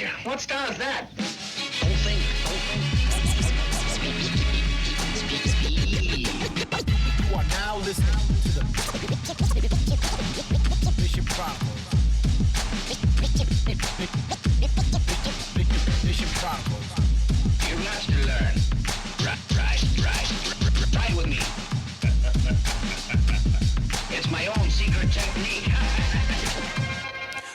gotcha. What style is that? You are now listening to the Bishop Chronicles. Bishop Chronicles. You must learn. Try with me. It's my own secret technique.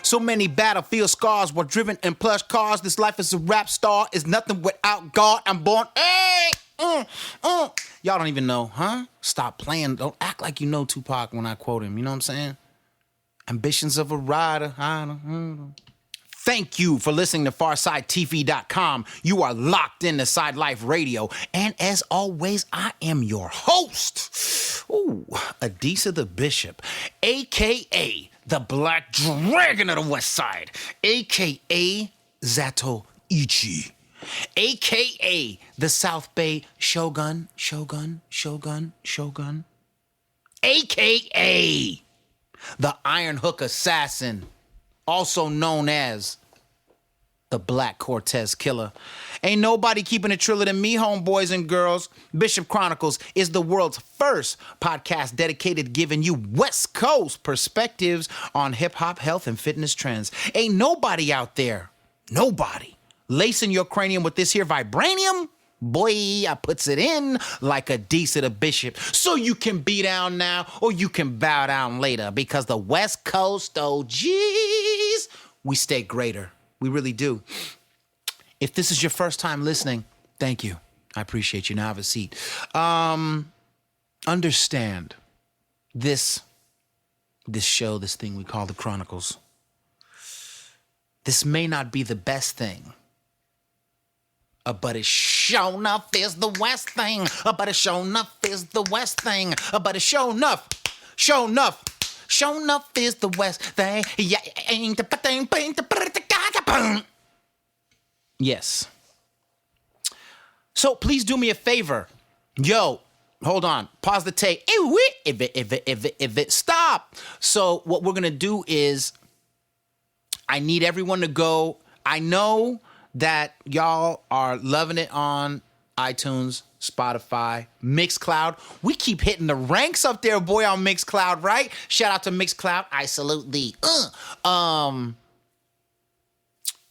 So many battlefield scars were driven in plush cars. This life as a rap star is nothing without God. I'm born. Hey! Y'all don't even know, huh? Stop playing. Don't act like you know Tupac when I quote him. You know what I'm saying? Ambitions of a rider. Thank you for listening to PharcydeTV.com. You are locked into CydeLife Radio. And as always, I am your host. Ooh, Adisa the Bishop, a.k.a. the Black Dragon of the West Side, a.k.a. Zato Ichi, a.k.a. the South Bay Shogun, a.k.a. the Iron Hook Assassin, also known as the Black Cortez Killer. Ain't nobody keeping it triller than me, homeboys and girls. Bishop Chronicles is the world's first podcast dedicated to giving you West Coast perspectives on hip-hop, health, and fitness trends. Ain't nobody out there, nobody, lacing your cranium with this here vibranium. Boy, I puts it in like Adisa the Bishop. So you can be down now or you can bow down later, because the West Coast OGs, we stay greater. We really do. If this is your first time listening, thank you. I appreciate you. Now have a seat. Understand this show, this thing we call the Chronicles. This may not be the best thing, but it sure enough is the West thing. But it sure enough is the West thing. But it sure enough is the West thing. Yes. So please do me a favor. Yo, hold on. Pause the tape. If it stop. So what we're gonna do is, I need everyone to go. I know that y'all are loving it on iTunes, Spotify, Mixcloud. We keep hitting the ranks up there, boy, on Mixcloud, right? Shout out to Mixcloud. I salute thee.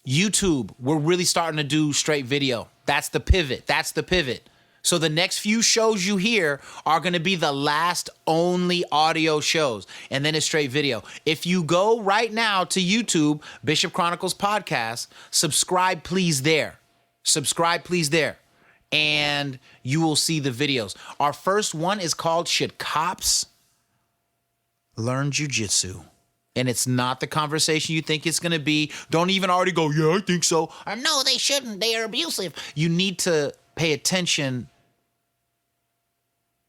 YouTube, we're really starting to do straight video. That's the pivot. So the next few shows you hear are going to be the last only audio shows, and then it's straight video. If you go right now to YouTube, Bishop Chronicles Podcast, subscribe please there, and you will see the videos. Our first one is called Should Cops Learn Jiu-Jitsu? And it's not the conversation you think it's going to be. Don't even already go, yeah, I think so. Or no, they shouldn't. They are abusive. You need to pay attention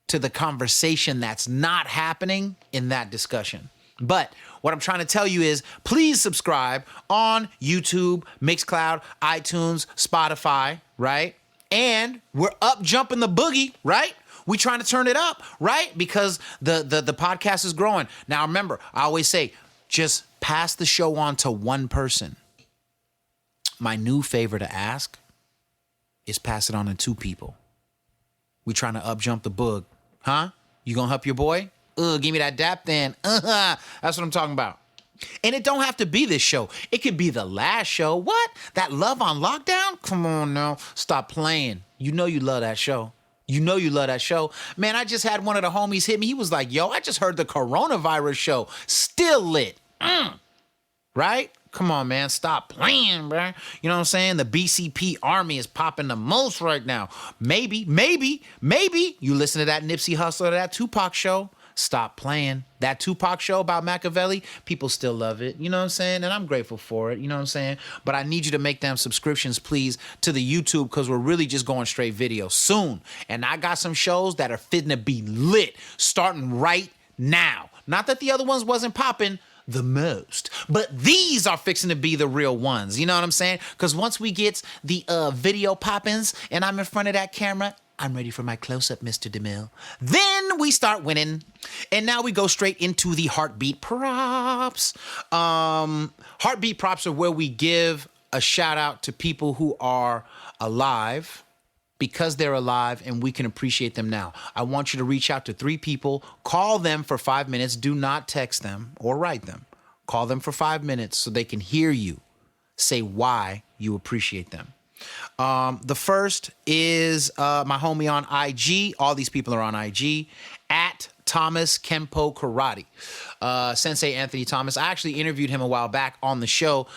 to the conversation that's not happening in that discussion. But what I'm trying to tell you is, please subscribe on YouTube, Mixcloud, iTunes, Spotify, right? And we're up jumping the boogie, right? We trying to turn it up, right? Because the podcast is growing. Now remember, I always say, just pass the show on to one person. My new favor to ask is pass it on to two people. We trying to up jump the bug. Huh? You gonna help your boy? Give me that dap then. That's what I'm talking about. And it don't have to be this show. It could be the last show. What? That Love on Lockdown? Come on now. Stop playing. You know you love that show. Man, I just had one of the homies hit me. He was like, yo, I just heard the coronavirus show. Still lit. Right? Come on, man. Stop playing, bro. You know what I'm saying? The BCP Army is popping the most right now. Maybe you listen to that Nipsey Hussle or that Tupac show. Stop playing. That Tupac show about Machiavelli, people still love it. You know what I'm saying? And I'm grateful for it. You know what I'm saying? But I need you to make them subscriptions, please, to the YouTube, because we're really just going straight video soon. And I got some shows that are fitting to be lit starting right now. Not that the other ones wasn't popping the most, but these are fixing to be the real ones. You know what I'm saying? Because once we get the video poppins and I'm in front of that camera, I'm ready for my close-up, Mr. DeMille. Then we start winning. And now we go straight into the heartbeat props. Heartbeat props are where we give a shout out to people who are alive because they're alive and we can appreciate them now. I want you to reach out to 3 people, call them for 5 minutes. Do not text them or write them. Call them for 5 minutes so they can hear you say why you appreciate them. The first is my homie on IG. All these people are on IG at Thomas Kempo Karate. Sensei Anthony Thomas. I actually interviewed him a while back on the show.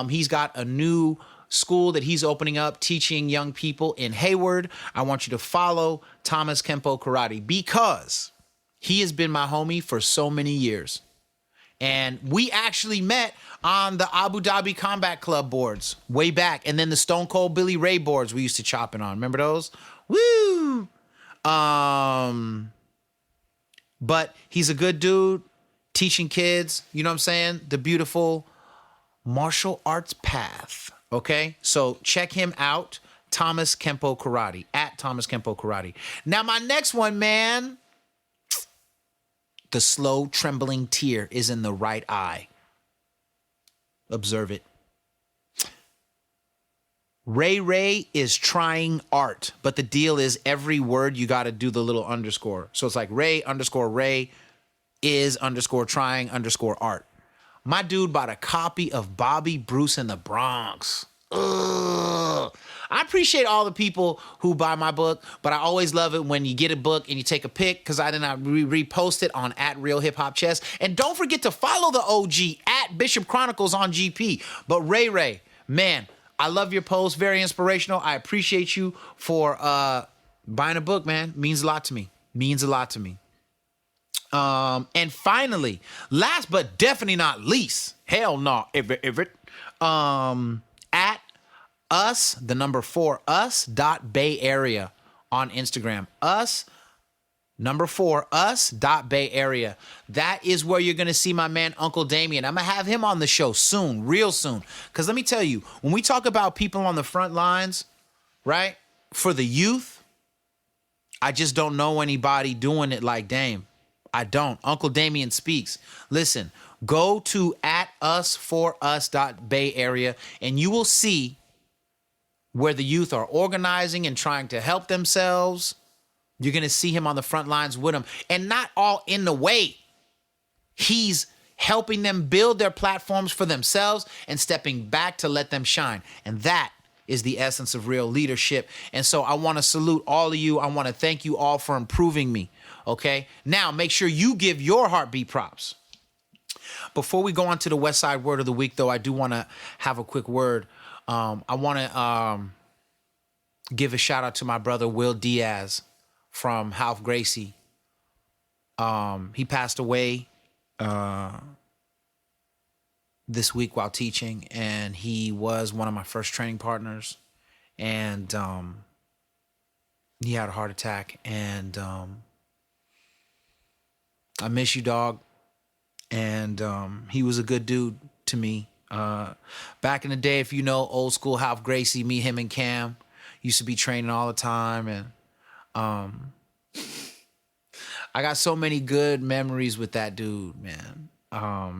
He's got a new school that he's opening up teaching young people in Hayward. I want you to follow Thomas Kempo Karate because he has been my homie for so many years. And we actually met on the Abu Dhabi Combat Club boards way back. And then the Stone Cold Billy Ray boards we used to chop it on. Remember those? Woo! But he's a good dude, teaching kids, you know what I'm saying? The beautiful martial arts path, okay? So check him out, Thomas Kempo Karate, at Thomas Kempo Karate. Now, my next one, man, the slow trembling tear is in the right eye. Observe it. Ray is trying art, but the deal is every word you got to do the little underscore. So it's like Ray is underscore trying underscore art. My dude bought a copy of Bobby Bruce in the Bronx. Ugh. I appreciate all the people who buy my book, but I always love it when you get a book and you take a pic because I did not repost it on at Real Hip Hop Chess. And don't forget to follow the OG at Bishop Chronicles on GP. But Ray, man, I love your post. Very inspirational. I appreciate you for buying a book, man. Means a lot to me. And finally, last but definitely not least, hell no, at us, the number 4, us.Bay Area on Instagram. us.Bay Area. That is where you're going to see my man, Uncle Damien. I'm going to have him on the show soon, real soon. Because let me tell you, when we talk about people on the front lines, right, for the youth, I just don't know anybody doing it like Dame. I don't. Uncle Damien speaks. Listen, go to at us4us.Bay Area and you will see where the youth are organizing and trying to help themselves. You're going to see him on the front lines with them, and not all in the way. He's helping them build their platforms for themselves and stepping back to let them shine. And that is the essence of real leadership. And so I want to salute all of you. I want to thank you all for improving me. Okay. Now make sure you give your heartbeat props. Before we go on to the West Side Word of the Week, though, I do want to have a quick word. I want to give a shout out to my brother, Will Diaz from Half Gracie. He passed away this week while teaching, and he was one of my first training partners. And he had a heart attack, and I miss you, dog. And he was a good dude to me. Back in the day, if you know old school Half Gracie, me, him, and Cam used to be training all the time, and I got so many good memories with that dude, man.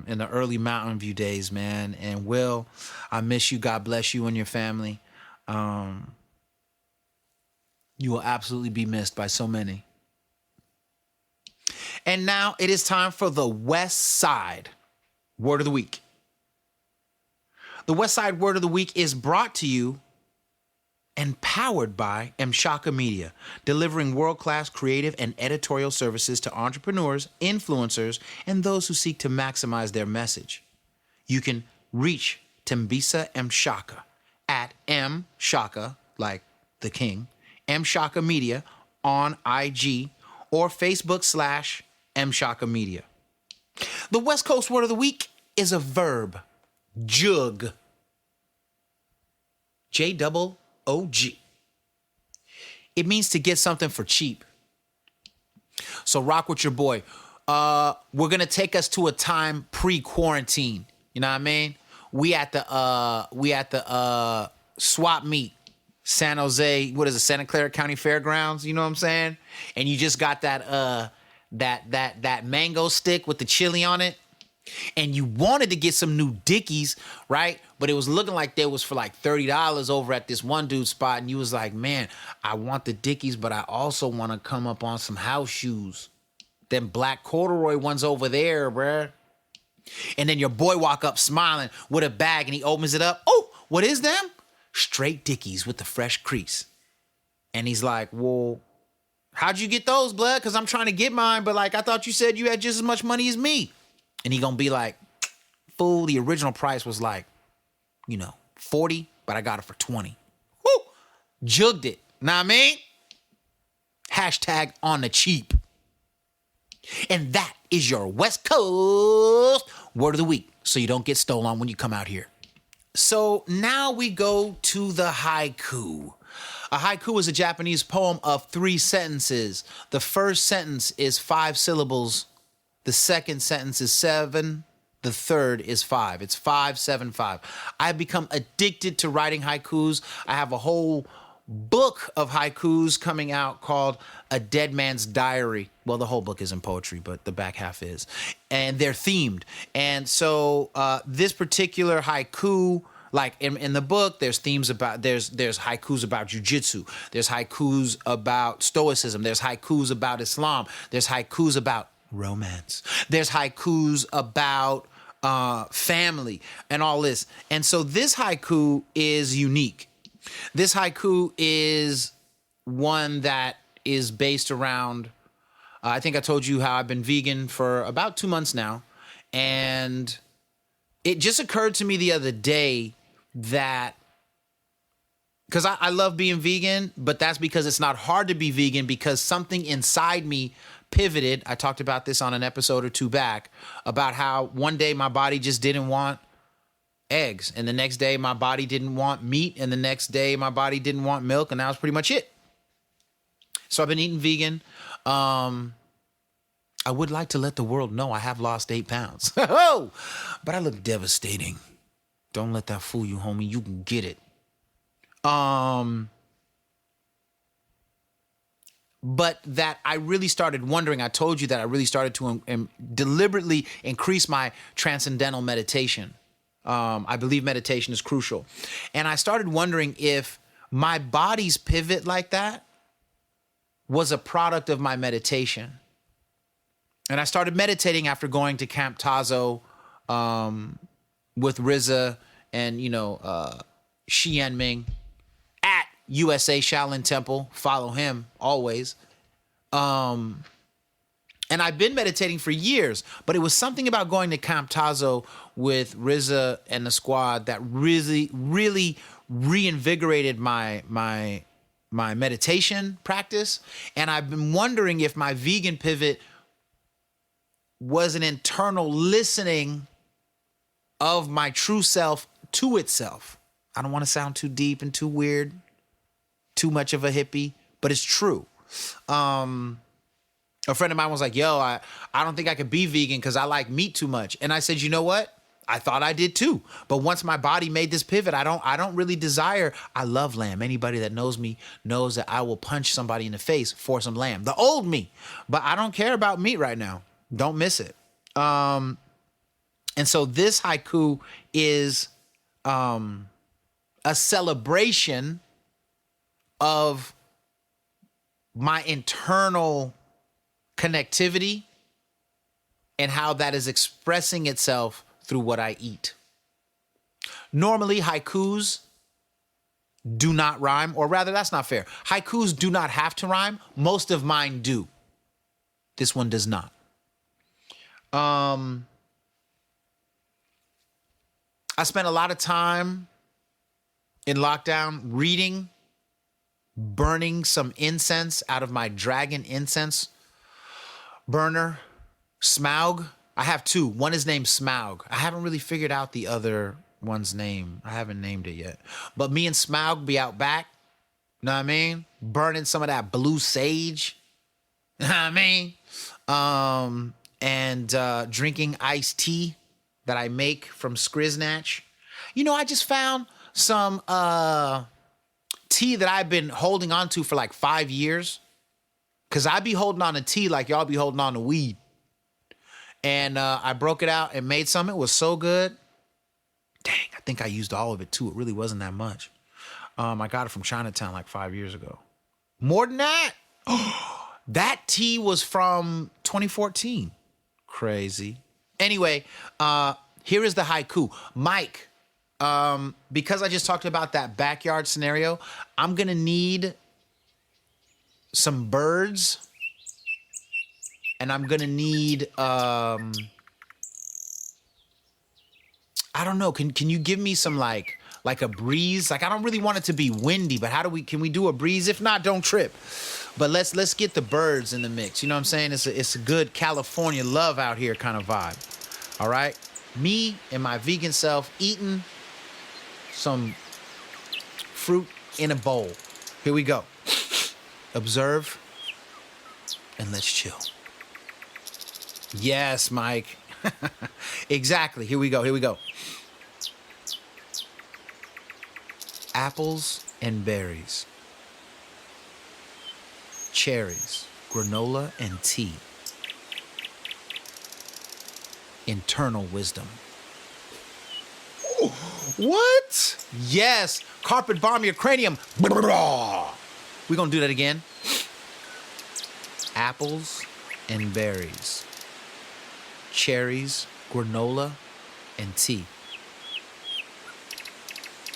In the early Mountain View days, man. And Will, I miss you. God bless you and your family. You will absolutely be missed by so many. And now it is time for the West Side Word of the Week. The West Side Word of the Week is brought to you and powered by Mshaka Media, delivering world-class creative and editorial services to entrepreneurs, influencers, and those who seek to maximize their message. You can reach Tembisa Mshaka at Mshaka, like the king, Mshaka Media on IG or Facebook /Mshaka Media. The West Coast Word of the Week is a verb. Jug. J-double-O-G. It means to get something for cheap. So rock with your boy. We're going to take us to a time pre-quarantine. You know what I mean? We at the swap meet, San Jose, what is it, Santa Clara County Fairgrounds, you know what I'm saying? And you just got that mango stick with the chili on it. And you wanted to get some new Dickies, right? but it was looking like they was for like $30 over at this one dude's spot. And you was like, man, I want the Dickies, but I also want to come up on some house shoes. Them black corduroy ones over there, bruh. And then your boy walk up smiling with a bag and he opens it up. Oh, what is them? Straight Dickies with the fresh crease. And he's like, well, how'd you get those, blood? Because I'm trying to get mine, but like, I thought you said you had just as much money as me. And he gonna be like, fool, the original price was like, 40, but I got it for 20. Woo! Jugged it. Know what I mean? Hashtag on the cheap. And that is your West Coast word of the week, so you don't get stolen when you come out here. So now we go to the haiku. A haiku is a Japanese poem of 3 sentences. The first sentence is 5 syllables. The second sentence is 7. The third is 5. It's 5, 7, 5. I've become addicted to writing haikus. I have a whole book of haikus coming out called A Dead Man's Diary. Well, the whole book isn't poetry, but the back half is. And they're themed. And so this particular haiku, like in the book, there's themes about, there's haikus about jujitsu. There's haikus about stoicism. There's haikus about Islam. There's haikus about romance. There's haikus about family and all this. And so this haiku is unique. This haiku is one that is based around, I think I told you how I've been vegan for about 2 months now. And it just occurred to me the other day that, because I love being vegan, but that's because it's not hard to be vegan, because something inside me pivoted. I talked about this on an episode or 2 back about how one day my body just didn't want eggs, and the next day my body didn't want meat, and the next day my body didn't want milk, and that was pretty much it. So I've been eating vegan. I would like to let the world know I have lost 8 pounds. But I look devastating. Don't let that fool you, homie. You can get it. But that I really started wondering, I told you that I really started to deliberately increase my transcendental meditation. I believe meditation is crucial. And I started wondering if my body's pivot like that was a product of my meditation. And I started meditating after going to Camp Tazo with RZA and, Shi Yanming at USA Shaolin Temple. Follow him always. And I've been meditating for years, but it was something about going to Camp Tazo with RZA and the squad that really, really reinvigorated my meditation practice. And I've been wondering if my vegan pivot was an internal listening of my true self to itself. I don't want to sound too deep and too weird, too much of a hippie, but it's true. A friend of mine was like, yo, I don't think I could be vegan because I like meat too much. And I said, you know what? I thought I did too. But once my body made this pivot, I don't really desire. I love lamb. Anybody that knows me knows that I will punch somebody in the face for some lamb. The old me. But I don't care about meat right now. Don't miss it. And so this haiku is a celebration of my internal connectivity and how that is expressing itself through what I eat. Normally, haikus do not rhyme, or rather, that's not fair. Haikus do not have to rhyme. Most of mine do. This one does not. I spent a lot of time in lockdown reading, burning some incense out of my dragon incense burner, Smaug. I have 2. One is named Smaug. I haven't really figured out the other one's name. I haven't named it yet. But me and Smaug be out back, know what I mean? Burning some of that blue sage, know what I mean? And drinking iced tea that I make from Skriznatch. I just found some tea that I've been holding on to for like 5 years. Because I be holding on to tea like y'all be holding on to weed. And I broke it out and made some. It was so good. Dang, I think I used all of it too. It really wasn't that much. I got it from Chinatown like 5 years ago. More than that. That tea was from 2014. Crazy. Anyway, here is the haiku. Mike, because I just talked about that backyard scenario, I'm going to need some birds. And I'm going to need, I don't know. Can you give me some like a breeze? Like, I don't really want it to be windy, but can we do a breeze? If not, don't trip. But let's get the birds in the mix. You know what I'm saying? It's a good California love out here kind of vibe. All right. Me and my vegan self eating some fruit in a bowl. Here we go. Observe and let's chill. Yes, Mike. Exactly. Here we go. Apples and berries. Cherries, granola, and tea. Internal wisdom. What? Yes. Carpet bomb your cranium. We're going to do that again. Apples and berries. Cherries, granola, and tea.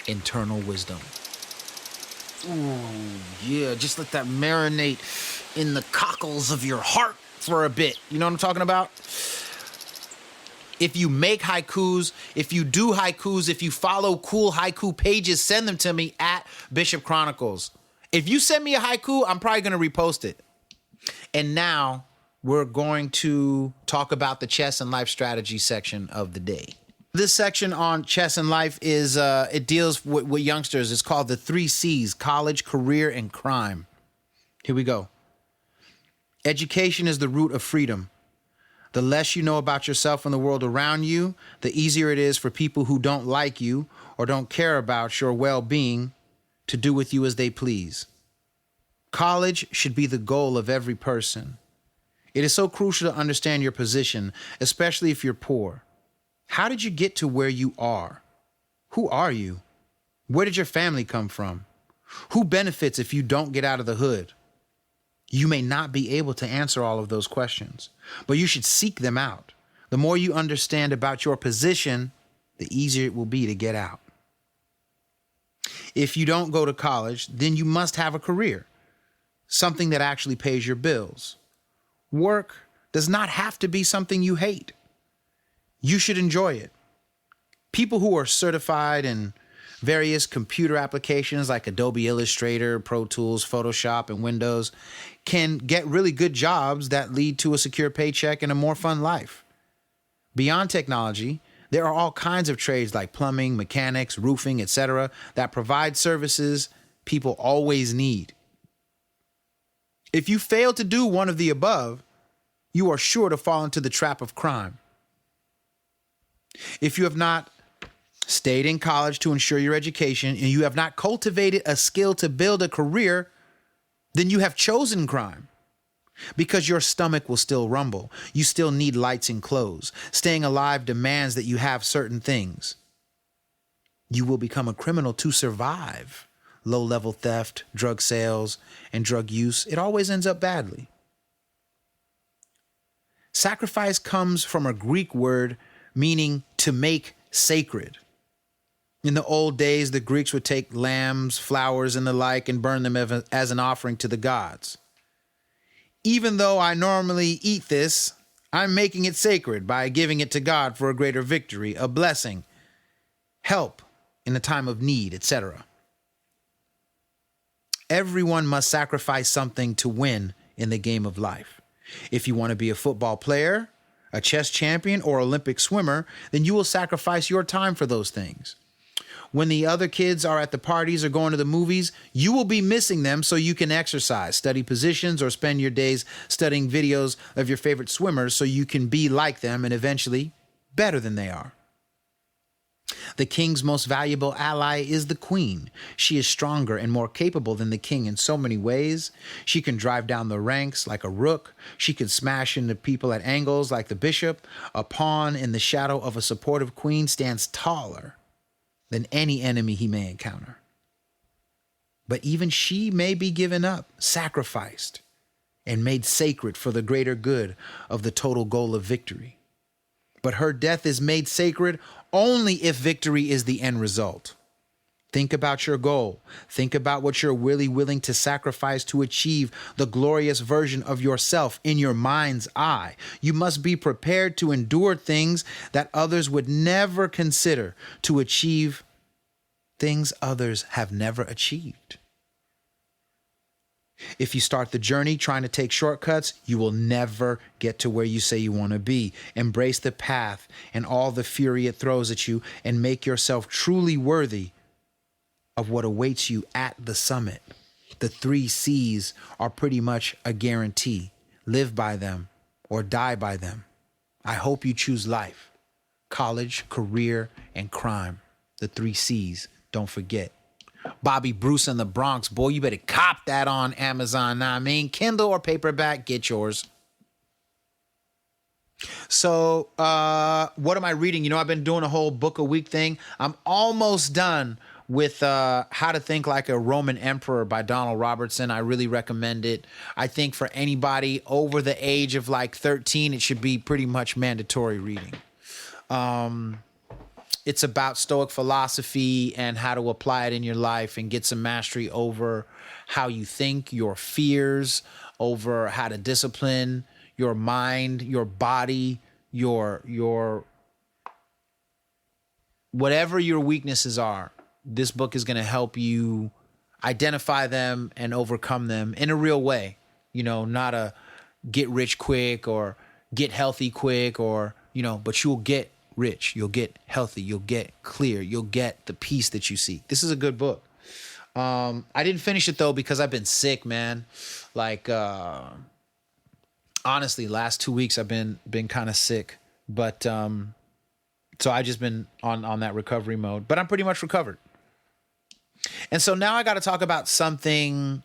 Internal wisdom. Ooh, yeah, just let that marinate in the cockles of your heart for a bit. You know what I'm talking about? If you make haikus, if you do haikus, if you follow cool haiku pages, send them to me at Bishop Chronicles. If you send me a haiku, I'm probably going to repost it. And now we're going to talk about the chess and life strategy section of the day. This section on chess and life is, it deals with youngsters. It's called the 3 C's: college, career, and crime. Here we go. Education is the root of freedom. The less you know about yourself and the world around you, the easier it is for people who don't like you or don't care about your well-being to do with you as they please. College should be the goal of every person. It is so crucial to understand your position, especially if you're poor. How did you get to where you are? Who are you? Where did your family come from? Who benefits if you don't get out of the hood? You may not be able to answer all of those questions, but you should seek them out. The more you understand about your position, the easier it will be to get out. If you don't go to college, then you must have a career, something that actually pays your bills. Work does not have to be something you hate. You should enjoy it. People who are certified in various computer applications like Adobe Illustrator, Pro Tools, Photoshop, and Windows can get really good jobs that lead to a secure paycheck and a more fun life. Beyond technology, there are all kinds of trades like plumbing, mechanics, roofing, etc. that provide services people always need. If you fail to do one of the above, you are sure to fall into the trap of crime. If you have not stayed in college to ensure your education and you have not cultivated a skill to build a career, then you have chosen crime. Because your stomach will still rumble. You still need lights and clothes. Staying alive demands that you have certain things. You will become a criminal to survive. Low-level theft, drug sales, and drug use, it always ends up badly. Sacrifice comes from a Greek word meaning to make sacred. In the old days, the Greeks would take lambs, flowers, and the like and burn them as an offering to the gods. Even though I normally eat this, I'm making it sacred by giving it to God for a greater victory, a blessing, help in a time of need, etc. Everyone must sacrifice something to win in the game of life. If you want to be a football player, a chess champion, or Olympic swimmer, then you will sacrifice your time for those things. When the other kids are at the parties or going to the movies, you will be missing them so you can exercise, study positions, or spend your days studying videos of your favorite swimmers so you can be like them and eventually better than they are. The king's most valuable ally is the queen. She is stronger and more capable than the king in so many ways. She can drive down the ranks like a rook. She can smash into people at angles like the bishop. A pawn in the shadow of a supportive queen stands taller than any enemy he may encounter. But even she may be given up, sacrificed, and made sacred for the greater good of the total goal of victory. But her death is made sacred only if victory is the end result. Think about your goal. Think about what you're really willing to sacrifice to achieve the glorious version of yourself in your mind's eye. You must be prepared to endure things that others would never consider, to achieve things others have never achieved. If you start the journey trying to take shortcuts, you will never get to where you say you want to be. Embrace the path and all the fury it throws at you, and make yourself truly worthy of what awaits you at the summit. The 3 C's are pretty much a guarantee. Live by them or die by them. I hope you choose life, college, career, and crime. The 3 C's, don't forget. Bobby Bruce in the Bronx, boy, you better cop that on Amazon. Now, I mean, Kindle or paperback, get yours. So, what am I reading? You know, I've been doing a whole book a week thing. I'm almost done with How to Think Like a Roman Emperor by Donald Robertson. I really recommend it. I think for anybody over the age of like 13, it should be pretty much mandatory reading. It's about Stoic philosophy and how to apply it in your life and get some mastery over how you think, your fears, over how to discipline your mind, your body, your whatever your weaknesses are. This book is going to help you identify them and overcome them in a real way. You know, not a get rich quick or get healthy quick, or, you know, but you'll get rich, you'll get healthy, you'll get clear, you'll get the peace that you seek. This is a good book. I didn't finish it though because I've been sick, man. Like, honestly, last 2 weeks I've been kind of sick, but so I just been on that recovery mode, but I'm pretty much recovered. And so now I got to talk about something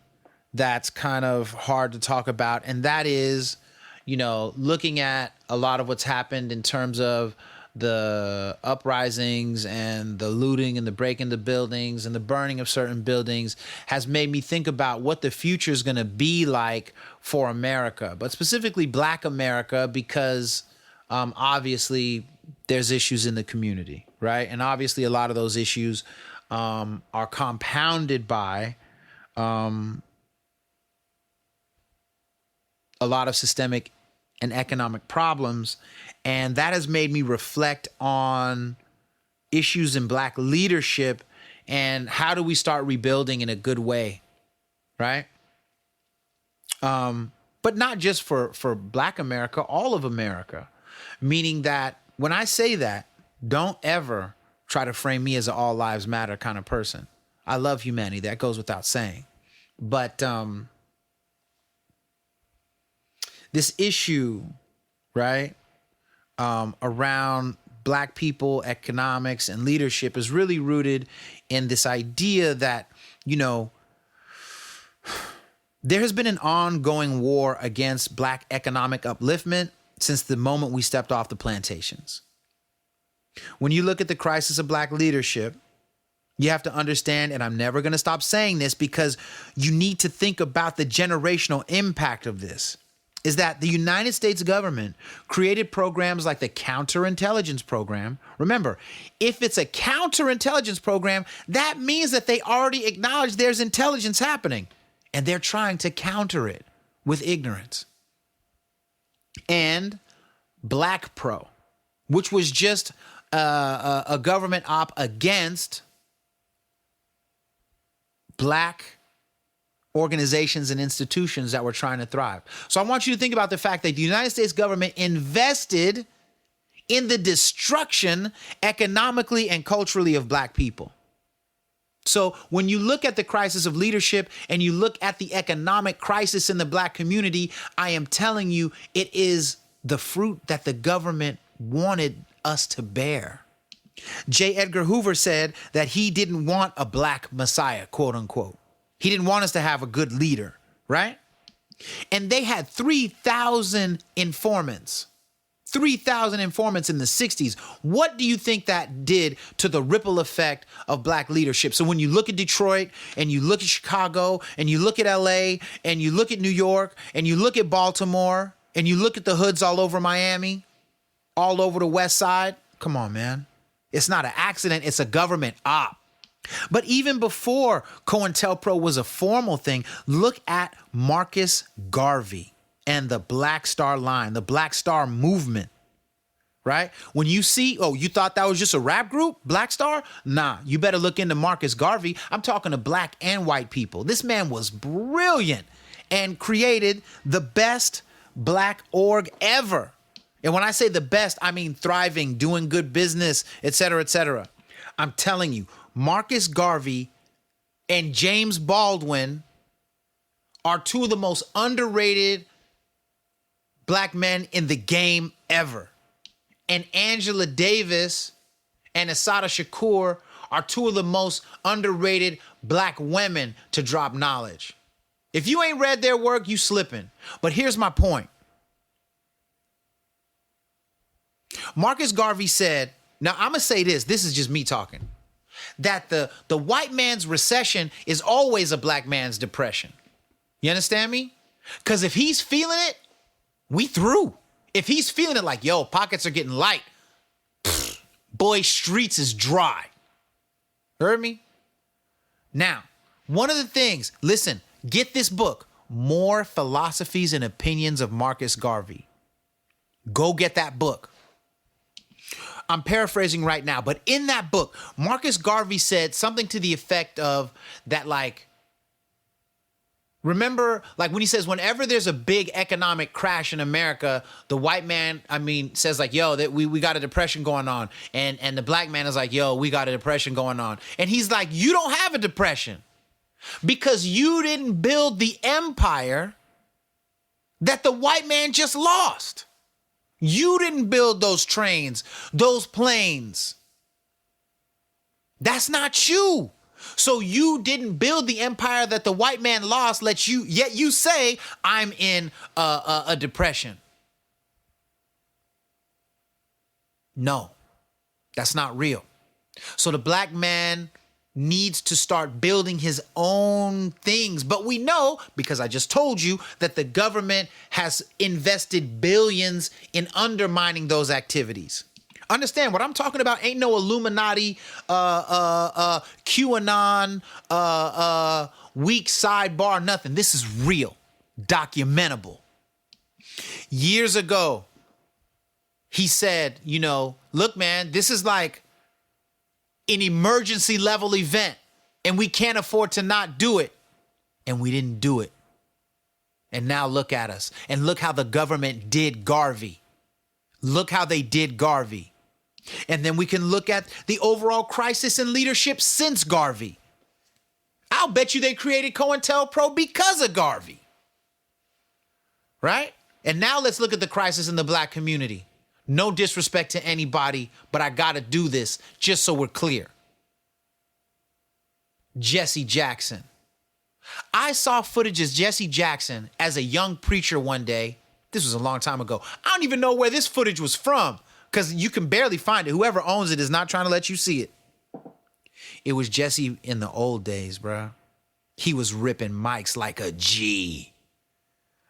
that's kind of hard to talk about, and that is, you know, looking at a lot of what's happened in terms of the uprisings and the looting and the breaking the buildings and the burning of certain buildings has made me think about what the future is going to be like for America, but specifically Black America, because obviously there's issues in the community, right? And obviously a lot of those issues are compounded by a lot of systemic and economic problems. And that has made me reflect on issues in Black leadership and how do we start rebuilding in a good way, right? But not just for Black America, all of America. Meaning that when I say that, don't ever try to frame me as an all lives matter kind of person. I love humanity. That goes without saying. But this issue, right, around Black people, economics, and leadership is really rooted in this idea that, you know, there has been an ongoing war against Black economic upliftment since the moment we stepped off the plantations. When you look at the crisis of Black leadership, you have to understand, and I'm never going to stop saying this because you need to think about the generational impact of this, is that the United States government created programs like the counterintelligence program. Remember, if it's a counterintelligence program, that means that they already acknowledge there's intelligence happening and they're trying to counter it with ignorance. And Black Pro, which was just a government op against Black organizations and institutions that were trying to thrive. So I want you to think about the fact that the United States government invested in the destruction economically and culturally of Black people. So when you look at the crisis of leadership and you look at the economic crisis in the Black community, I am telling you, it is the fruit that the government wanted us to bear. J. Edgar Hoover said that he didn't want a Black Messiah, quote unquote. He didn't want us to have a good leader, right? And they had 3,000 informants. 3,000 informants in the 60s. What do you think that did to the ripple effect of black leadership? So when you look at Detroit and you look at Chicago and you look at LA and you look at New York and you look at Baltimore and you look at the hoods all over Miami, all over the West Side, come on, man. It's not an accident. It's a government op. But even before COINTELPRO was a formal thing, look at Marcus Garvey and the Black Star Line, the Black Star movement, right? When you see, oh, you thought that was just a rap group, Black Star? Nah, you better look into Marcus Garvey. I'm talking to black and white people. This man was brilliant and created the best black org ever. And when I say the best, I mean thriving, doing good business, et cetera, et cetera. I'm telling you, Marcus Garvey and James Baldwin are two of the most underrated black men in the game ever. And Angela Davis and Assata Shakur are two of the most underrated black women to drop knowledge. If you ain't read their work, you slipping. But here's my point. Marcus Garvey said, now I'm going to say this is just me talking, that the white man's recession is always a black man's depression. You understand me? Because if he's feeling it, we through. If he's feeling it like, yo, pockets are getting light, boy, streets is dry. Heard me? Now, one of the things, listen, get this book, More Philosophies and Opinions of Marcus Garvey. Go get that book. I'm paraphrasing right now, but in that book, Marcus Garvey said something to the effect of that, like, remember, like when he says, whenever there's a big economic crash in America, the white man, says like, yo, that we got a depression going on. And the black man is like, yo, we got a depression going on. And he's like, you don't have a depression because you didn't build the empire that the white man just lost. You didn't build those trains, those planes. That's not you. So you didn't build the empire that the white man lost, yet you say, I'm in a depression. No, that's not real. So the black man needs to start building his own things. But we know, because I just told you, that the government has invested billions in undermining those activities. Understand, what I'm talking about ain't no Illuminati, QAnon, weak sidebar, nothing. This is real, documentable. Years ago, he said, look, man, this is like an emergency level event and we can't afford to not do it. And we didn't do it. And now look at us and look how the government did Garvey. Look how they did Garvey. And then we can look at the overall crisis in leadership since Garvey. I'll bet you they created COINTELPRO because of Garvey. Right? And now let's look at the crisis in the black community. No disrespect to anybody, but I got to do this just so we're clear. Jesse Jackson. I saw footage of Jesse Jackson as a young preacher one day. This was a long time ago. I don't even know where this footage was from because you can barely find it. Whoever owns it is not trying to let you see it. It was Jesse in the old days, bro. He was ripping mics like a G.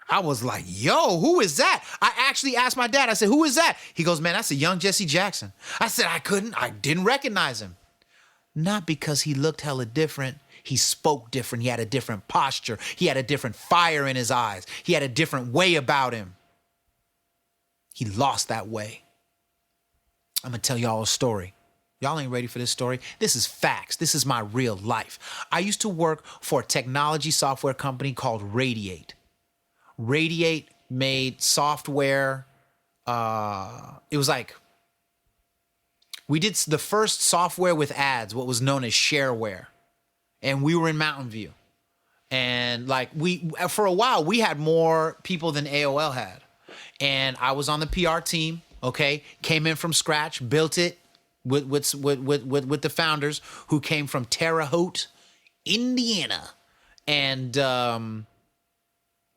I was like, yo, who is that? I actually asked my dad, I said, who is that? He goes, man, that's a young Jesse Jackson. I said, I didn't recognize him. Not because he looked hella different. He spoke different. He had a different posture. He had a different fire in his eyes. He had a different way about him. He lost that way. I'm going to tell y'all a story. Y'all ain't ready for this story. This is facts. This is my real life. I used to work for a technology software company called Radiate. Radiate made software. It was like, we did the first software with ads, what was known as shareware. And we were in Mountain View. And like for a while, we had more people than AOL had. And I was on the PR team, okay? Came in from scratch, built it with the founders who came from Terre Haute, Indiana. And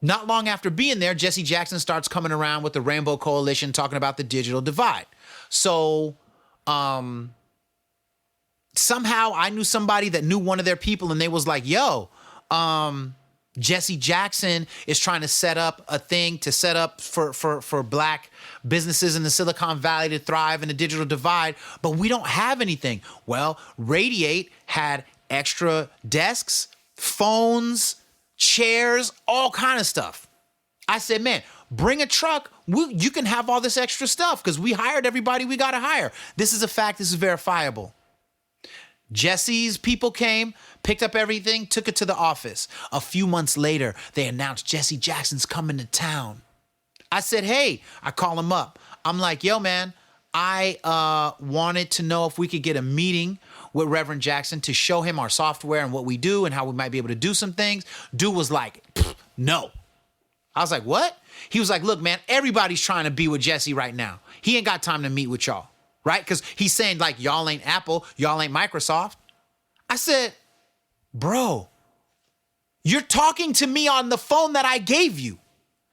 Not long after being there, Jesse Jackson starts coming around with the Rainbow Coalition talking about the digital divide. So somehow I knew somebody that knew one of their people, and they was like, yo, Jesse Jackson is trying to set up a thing to set up for black businesses in the Silicon Valley to thrive in the digital divide, but we don't have anything. Well, Radiate had extra desks, phones, chairs, all kind of stuff. I said, man, bring a truck. You can have all this extra stuff because we hired everybody we got to hire. This is a fact. This is verifiable. Jesse's people came, picked up everything, took it to the office. A few months later, they announced Jesse Jackson's coming to town. I said, hey, I call him up. I'm like, yo, man, I wanted to know if we could get a meeting with Reverend Jackson to show him our software and what we do and how we might be able to do some things. Dude was like, no. I was like, what? He was like, look, man, everybody's trying to be with Jesse right now. He ain't got time to meet with y'all, right? Because he's saying like, y'all ain't Apple, y'all ain't Microsoft. I said, bro, you're talking to me on the phone that I gave you,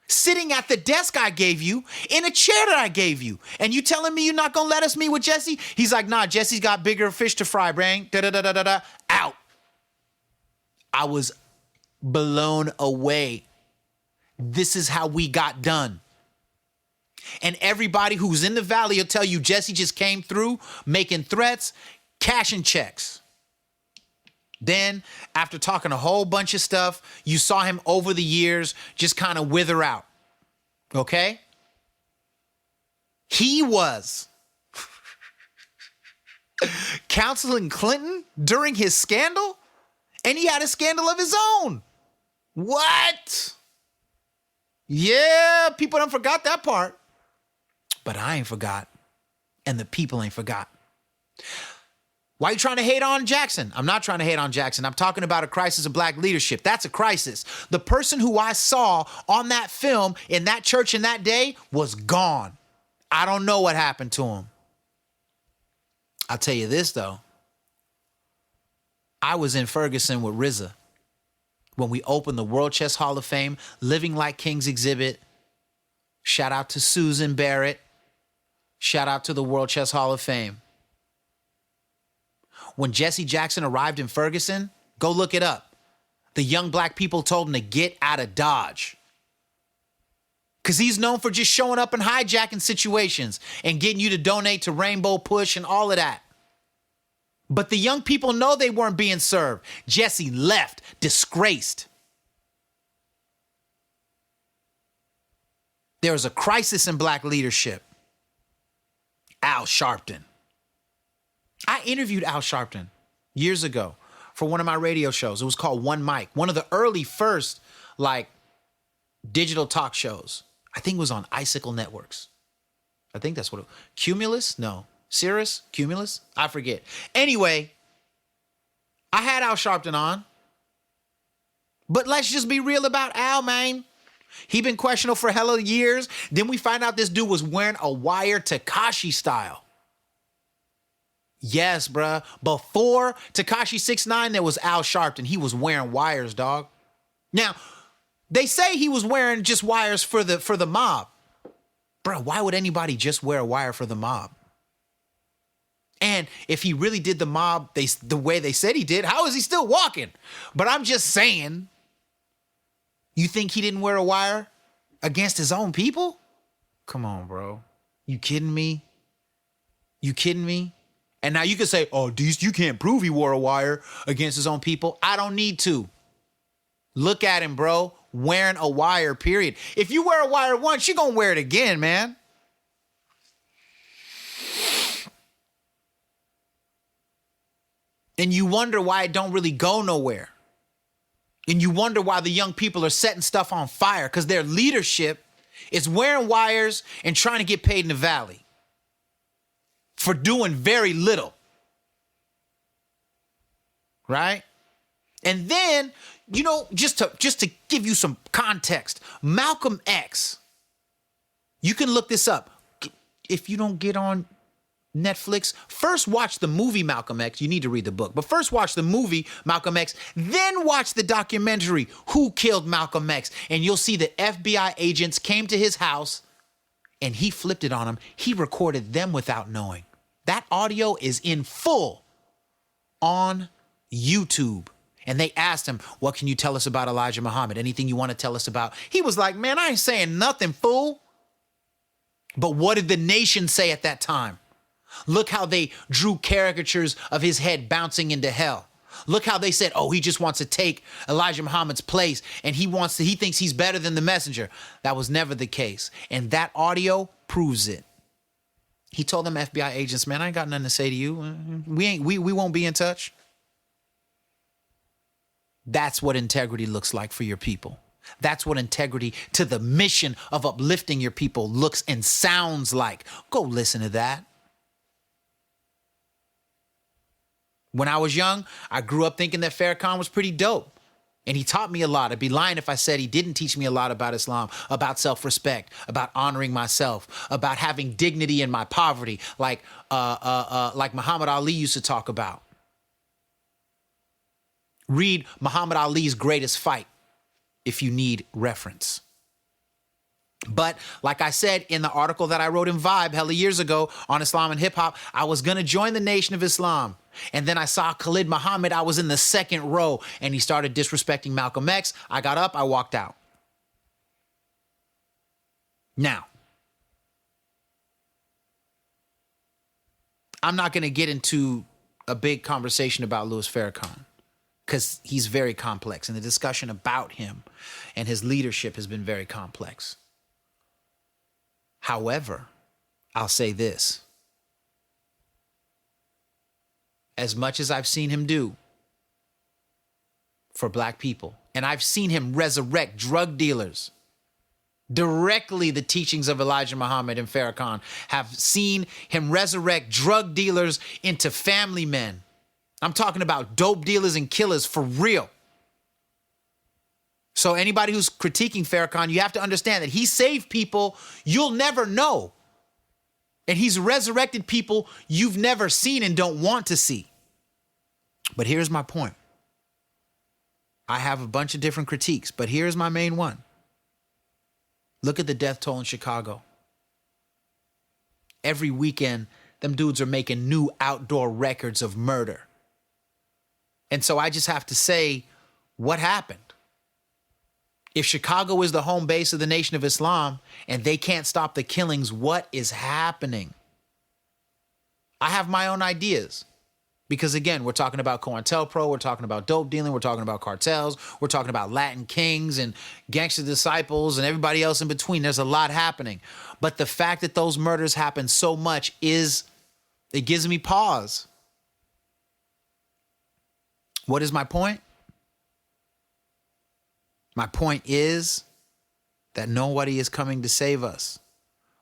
sitting at the desk I gave you, in a chair that I gave you. And you telling me you're not going to let us meet with Jesse? He's like, nah, Jesse's got bigger fish to fry, brain. Da-da-da-da-da-da. Out. I was blown away. This is how we got done. And everybody who's in the Valley will tell you Jesse just came through making threats, cashing checks. Then, after talking a whole bunch of stuff, you saw him over the years just kind of wither out. Okay? He was counseling Clinton during his scandal, and he had a scandal of his own. What? Yeah, people done forgot that part. But I ain't forgot. And the people ain't forgot. Why are you trying to hate on Jackson? I'm not trying to hate on Jackson. I'm talking about a crisis of black leadership. That's a crisis. The person who I saw on that film in that church in that day was gone. I don't know what happened to him. I'll tell you this, though. I was in Ferguson with RZA when we opened the World Chess Hall of Fame, Living Like Kings exhibit. Shout out to Susan Barrett. Shout out to the World Chess Hall of Fame. When Jesse Jackson arrived in Ferguson, go look it up. The young black people told him to get out of Dodge. Because he's known for just showing up and hijacking situations and getting you to donate to Rainbow Push and all of that. But the young people know they weren't being served. Jesse left, disgraced. There was a crisis in black leadership. Al Sharpton. I interviewed Al Sharpton years ago for one of my radio shows. It was called One Mic, one of the early first like digital talk shows. I think it was on Icicle Networks. I think that's what it was. Cumulus? No. Cirrus? Cumulus? I forget. Anyway, I had Al Sharpton on. But let's just be real about Al, man. He been questionable for hella years. Then we find out this dude was wearing a wire Tekashi style. Yes, bruh. Before Tekashi 6ix9ine, there was Al Sharpton. He was wearing wires, dog. Now, they say he was wearing just wires for the mob. Bruh, why would anybody just wear a wire for the mob? And if he really did the mob the way they said he did, how is he still walking? But I'm just saying, you think he didn't wear a wire against his own people? Come on, bro. You kidding me? You kidding me? And now you can say, oh, you can't prove he wore a wire against his own people. I don't need to. Look at him, bro. Wearing a wire, period. If you wear a wire once, you're going to wear it again, man. And you wonder why it don't really go nowhere. And you wonder why the young people are setting stuff on fire, because their leadership is wearing wires and trying to get paid in the Valley for doing very little. Right? And then, you know, just to give you some context, Malcolm X, you can look this up. If you don't get on Netflix, first watch the movie Malcolm X. You need to read the book, but first watch the movie Malcolm X, then watch the documentary Who Killed Malcolm X, and you'll see that FBI agents came to his house and he flipped it on them. He recorded them without knowing. That audio is in full on YouTube. And they asked him, what can you tell us about Elijah Muhammad? Anything you want to tell us about? He was like, man, I ain't saying nothing, fool. But what did the nation say at that time? Look how they drew caricatures of his head bouncing into hell. Look how they said, oh, he just wants to take Elijah Muhammad's place and he thinks he's better than the messenger. That was never the case. And that audio proves it. He told them FBI agents, man, I ain't got nothing to say to you. We won't be in touch. That's what integrity looks like for your people. That's what integrity to the mission of uplifting your people looks and sounds like. Go listen to that. When I was young, I grew up thinking that Farrakhan was pretty dope. And he taught me a lot. I'd be lying if I said he didn't teach me a lot about Islam, about self-respect, about honoring myself, about having dignity in my poverty, like Muhammad Ali used to talk about. Read Muhammad Ali's Greatest Fight if you need reference. But like I said in the article that I wrote in Vibe hella years ago on Islam and hip hop, I was going to join the Nation of Islam. And then I saw Khalid Muhammad. I was in the second row and he started disrespecting Malcolm X. I got up, I walked out. Now, I'm not going to get into a big conversation about Louis Farrakhan because he's very complex and the discussion about him and his leadership has been very complex. However, I'll say this. As much as I've seen him do for black people, and I've seen him resurrect drug dealers, directly the teachings of Elijah Muhammad and Farrakhan have seen him resurrect drug dealers into family men. I'm talking about dope dealers and killers for real. So anybody who's critiquing Farrakhan, you have to understand that he saved people you'll never know. And he's resurrected people you've never seen and don't want to see. But here's my point. I have a bunch of different critiques, but here's my main one. Look at the death toll in Chicago. Every weekend, them dudes are making new outdoor records of murder. And so I just have to say, what happened? If Chicago is the home base of the Nation of Islam and they can't stop the killings, what is happening? I have my own ideas. Because again, we're talking about COINTELPRO, we're talking about dope dealing, we're talking about cartels, we're talking about Latin kings and gangster disciples and everybody else in between. There's a lot happening. But the fact that those murders happen so much it gives me pause. What is my point? My point is that nobody is coming to save us.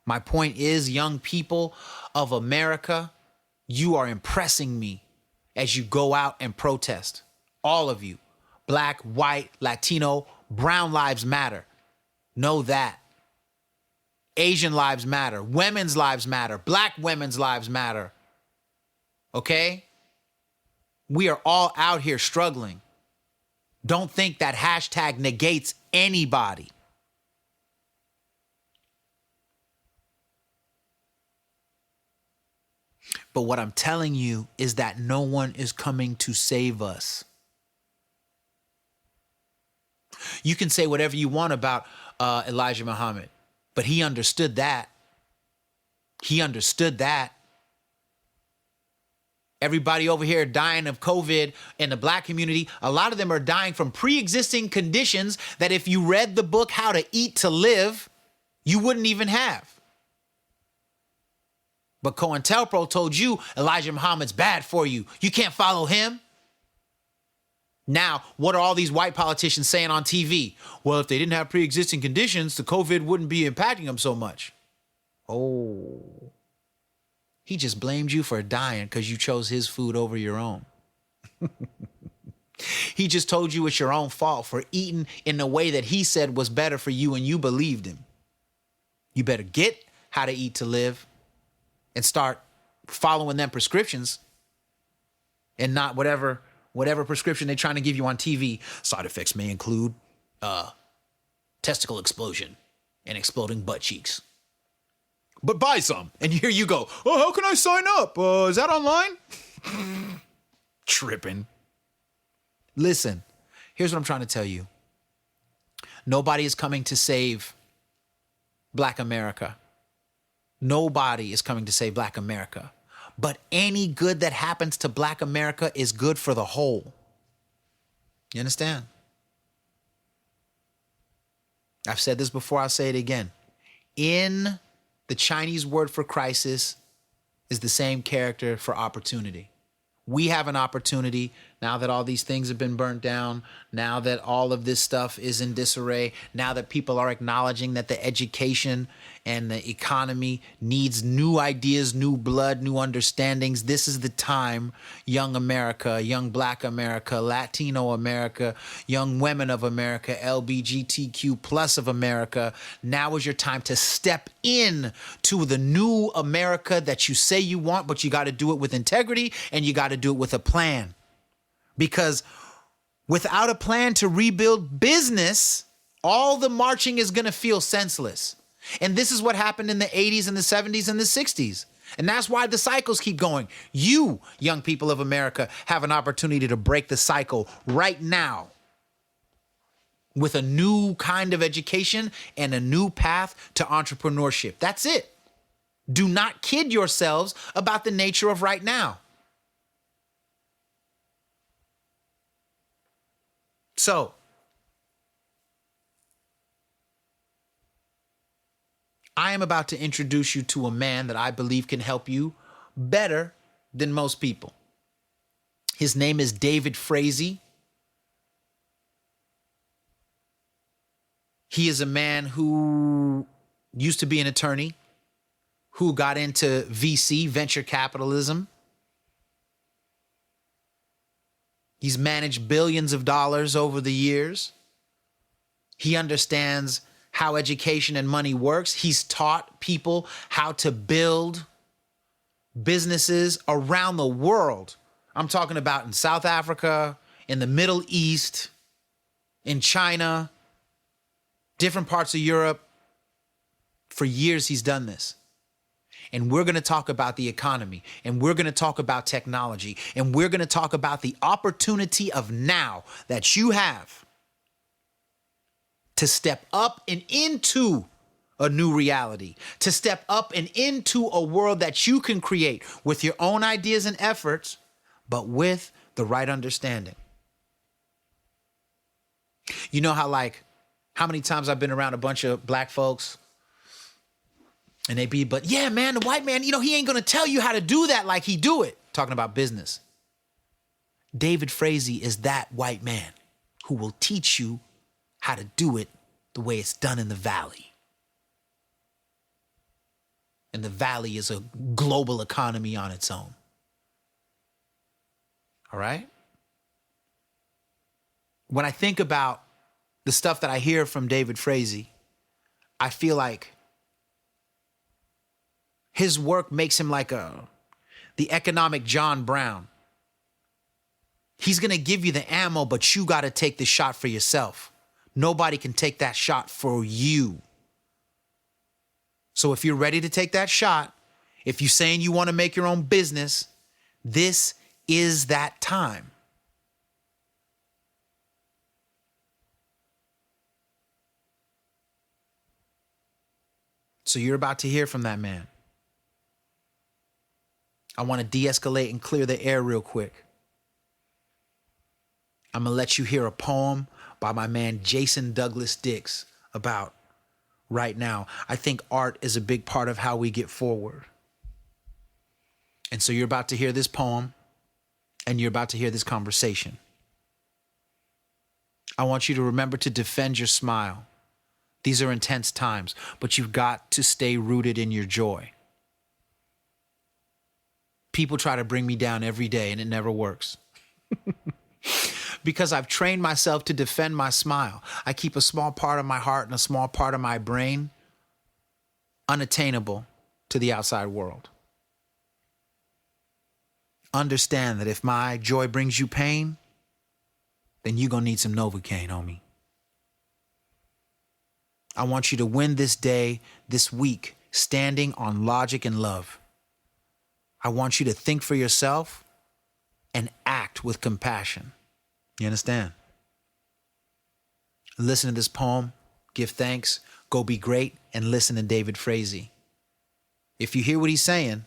My point is, young people of America, you are impressing me as you go out and protest. All of you, black, white, Latino, brown lives matter. Know that. Asian lives matter. Women's lives matter. Black women's lives matter. Okay? We are all out here struggling. Don't think that hashtag negates anybody. But what I'm telling you is that no one is coming to save us. You can say whatever you want about Elijah Muhammad, but he understood that. He understood that. Everybody over here dying of COVID in the black community, a lot of them are dying from pre-existing conditions that if you read the book, How to Eat to Live, you wouldn't even have. But COINTELPRO told you Elijah Muhammad's bad for you. You can't follow him. Now, what are all these white politicians saying on TV? Well, if they didn't have pre-existing conditions, the COVID wouldn't be impacting them so much. Oh. He just blamed you for dying because you chose his food over your own. He just told you it's your own fault for eating in the way that he said was better for you and you believed him. You better get How to Eat to Live and start following them prescriptions and not whatever prescription they're trying to give you on TV. Side effects may include testicle explosion and exploding butt cheeks. But buy some. And here you go. Oh, how can I sign up? Is that online? Tripping. Listen, here's what I'm trying to tell you. Nobody is coming to save Black America. Nobody is coming to save Black America. But any good that happens to Black America is good for the whole. You understand? I've said this before, I'll say it again. In the Chinese word for crisis is the same character for opportunity. We have an opportunity now that all these things have been burnt down, now that all of this stuff is in disarray, now that people are acknowledging that the education and the economy needs new ideas, new blood, new understandings. This is the time, young America, young Black America, Latino America, young women of America, LGBTQ plus of America. Now is your time to step in to the new America that you say you want, but you got to do it with integrity and you got to do it with a plan. Because without a plan to rebuild business, all the marching is going to feel senseless. And this is what happened in the 80s and the 70s and the 60s. And that's why the cycles keep going. You, young people of America, have an opportunity to break the cycle right now with a new kind of education and a new path to entrepreneurship. That's it. Do not kid yourselves about the nature of right now. So, I am about to introduce you to a man that I believe can help you better than most people. His name is David Frazee. He is a man who used to be an attorney, who got into VC, venture capitalism. He's managed billions of dollars over the years. He understands how education and money works. He's taught people how to build businesses around the world. I'm talking about in South Africa, in the Middle East, in China, different parts of Europe. For years, he's done this. And we're going to talk about the economy, and we're going to talk about technology, and we're going to talk about the opportunity of now that you have to step up and into a new reality, to step up and into a world that you can create with your own ideas and efforts, but with the right understanding. You know how many times I've been around a bunch of Black folks and they be, but yeah, man, the white man, he ain't going to tell you how to do that like he do it. Talking about business. David Frazee is that white man who will teach you how to do it the way it's done in the Valley. And the Valley is a global economy on its own. All right? When I think about the stuff that I hear from David Frazee, I feel like his work makes him like the economic John Brown. He's going to give you the ammo, but you got to take the shot for yourself. Nobody can take that shot for you. So if you're ready to take that shot, if you're saying you want to make your own business, this is that time. So you're about to hear from that man. I want to de-escalate and clear the air real quick. I'm going to let you hear a poem by my man Jason Douglas Dix about right now. I think art is a big part of how we get forward. And so you're about to hear this poem and you're about to hear this conversation. I want you to remember to defend your smile. These are intense times, but you've got to stay rooted in your joy. People try to bring me down every day and it never works. Because I've trained myself to defend my smile. I keep a small part of my heart and a small part of my brain unattainable to the outside world. understand that if my joy brings you pain, then you're going to need some Novocaine, homie. I want you to win this day, this week, standing on logic and love. I want you to think for yourself and act with compassion. You understand? Listen to this poem, give thanks, go be great, and listen to David Frazee. If you hear what he's saying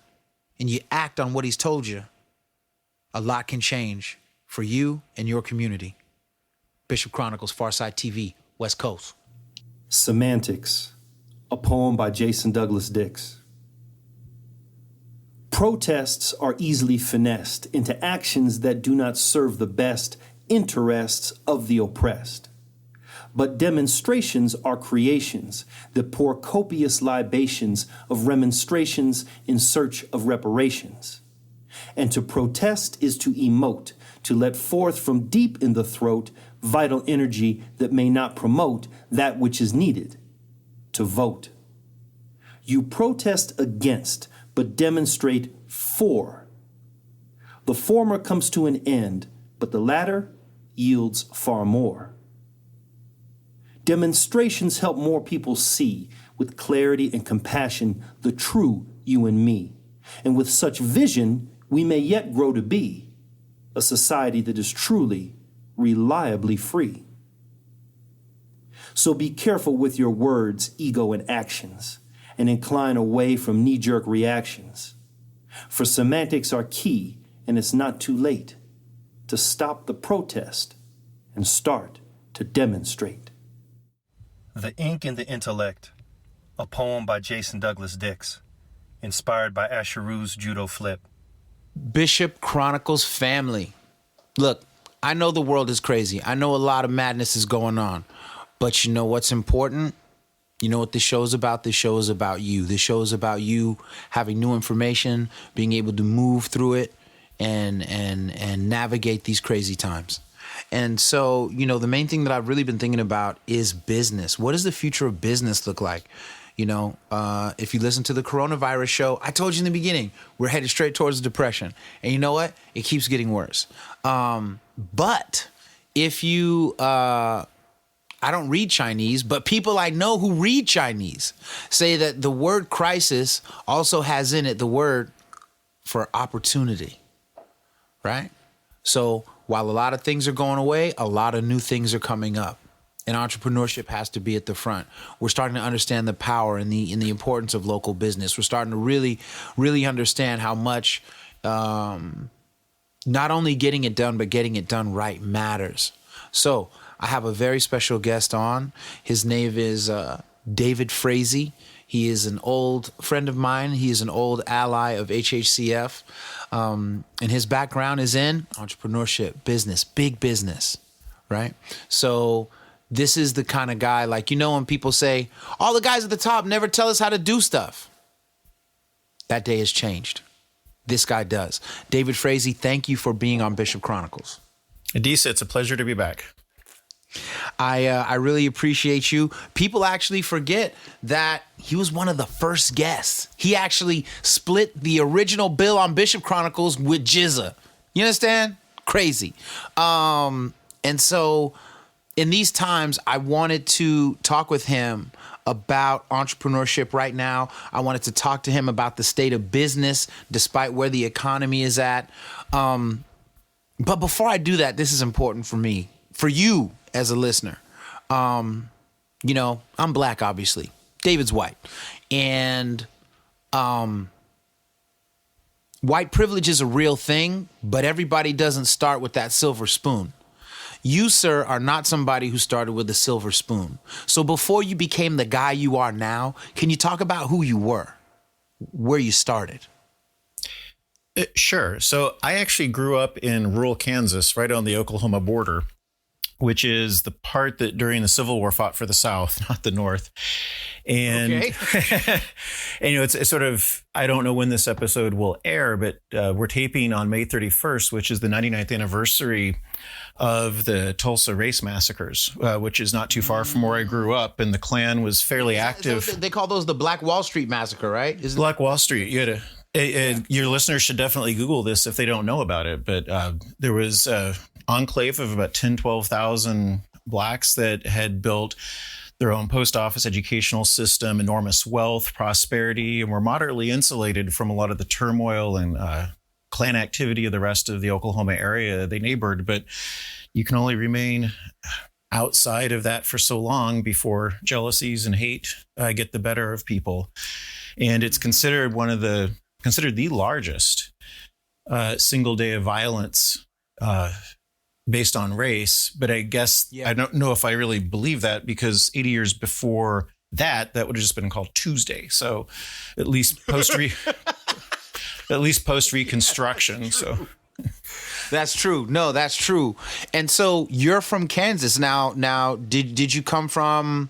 and you act on what he's told you, a lot can change for you and your community. Bishop Chronicles, Pharcyde TV, West Coast. Semantics, a poem by Jason Douglas Dix. Protests are easily finessed into actions that do not serve the best interests of the oppressed. But demonstrations are creations that pour copious libations of remonstrations in search of reparations. And to protest is to emote, to let forth from deep in the throat vital energy that may not promote that which is needed, to vote. You protest against, but demonstrate for. The former comes to an end, but the latter yields far more. Demonstrations help more people see, with clarity and compassion, the true you and me. And with such vision, we may yet grow to be a society that is truly, reliably free. So be careful with your words, ego, and actions, and incline away from knee-jerk reactions. For semantics are key, and it's not too late to stop the protest and start to demonstrate. The Ink and the Intellect, a poem by Jason Douglas Dix, inspired by Asheru's judo flip. Bishop Chronicles family. Look, I know the world is crazy. I know a lot of madness is going on. But you know what's important? You know what this show is about? This show is about you. This show is about you having new information, being able to move through it and navigate these crazy times. And so, you know, the main thing that I've really been thinking about is business. What does the future of business look like? You know, if you listen to the coronavirus show, I told you in the beginning, we're headed straight towards the depression. And you know what? It keeps getting worse. But if you, I don't read Chinese, but people I know who read Chinese say that the word crisis also has in it the word for opportunity, right? So while a lot of things are going away, a lot of new things are coming up. And entrepreneurship has to be at the front. We're starting to understand the power and the importance of local business. We're starting to really, really understand how much not only getting it done, but getting it done right matters. So I have a very special guest on. His name is David Frazee. He is an old friend of mine. He is an old ally of HHCF. And his background is in entrepreneurship, business, big business, right? So this is the kind of guy, like, you know, when people say, all the guys at the top never tell us how to do stuff. That day has changed. This guy does. David Frazee, thank you for being on Bishop Chronicles. Adisa, it's a pleasure to be back. I really appreciate you. People actually forget that he was one of the first guests. He actually split the original bill on Bishop Chronicles with Jizza. You understand? Crazy. And so in these times, I wanted to talk with him about entrepreneurship right now. I wanted to talk to him about the state of business, despite where the economy is at. But before I do that, this is important for me, for you as a listener. You know, I'm black, obviously. David's white. And white privilege is a real thing, but everybody doesn't start with that silver spoon. You, sir, are not somebody who started with a silver spoon. So before you became the guy you are now, can you talk about who you were, where you started? Sure. So I actually grew up in rural Kansas, right on the Oklahoma border, which is the part that during the Civil War fought for the South, not the North. And, okay. and you know, it's sort of, I don't know when this episode will air, but we're taping on May 31st, which is the 99th anniversary of the Tulsa race massacres, which is not too far from where I grew up. And the Klan was fairly active. They call those the Black Wall Street Massacre, right? Black Wall Street. You had Your listeners should definitely Google this if they don't know about it. But there was an enclave of about 10, 12,000 blacks that had built their own post office educational system, enormous wealth, prosperity, and were moderately insulated from a lot of the turmoil and Klan activity of the rest of the Oklahoma area they neighbored. But you can only remain outside of that for so long before jealousies and hate get the better of people. And it's considered the largest single day of violence based on race. But I guess I don't know if I really believe that, because 80 years before that would have just been called Tuesday. So at least post Reconstruction. So That's true. No, that's true. And so you're from Kansas now. Now, did you come from,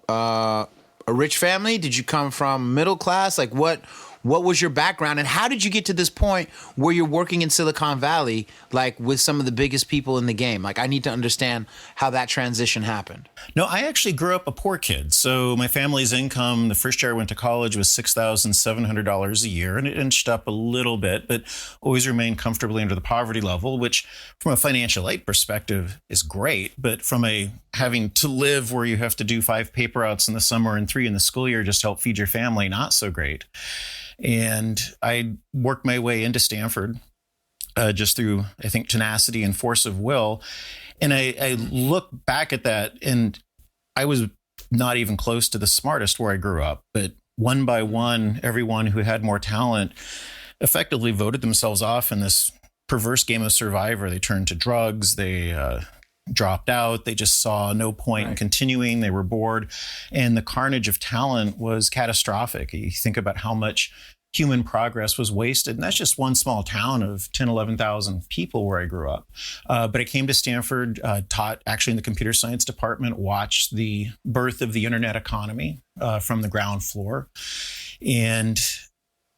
a rich family? Did you come from middle class? Like what was your background, and how did you get to this point where you're working in Silicon Valley, like with some of the biggest people in the game? Like, I need to understand how that transition happened. No, I actually grew up a poor kid. So my family's income, the first year I went to college, was $6,700 a year, and it inched up a little bit, but always remained comfortably under the poverty level, which from a financial aid perspective is great. But from having to live where you have to do 5 paper routes in the summer and 3 in the school year just to help feed your family, not so great. And I worked my way into Stanford just through, I think, tenacity and force of will. And I look back at that, and I was not even close to the smartest where I grew up. But one by one, everyone who had more talent effectively voted themselves off in this perverse game of survivor. They turned to drugs. They dropped out. They just saw no point in continuing. They were bored. And the carnage of talent was catastrophic. You think about how much human progress was wasted. And that's just one small town of 10, 11,000 people where I grew up. But I came to Stanford, taught actually in the computer science department, watched the birth of the internet economy from the ground floor. And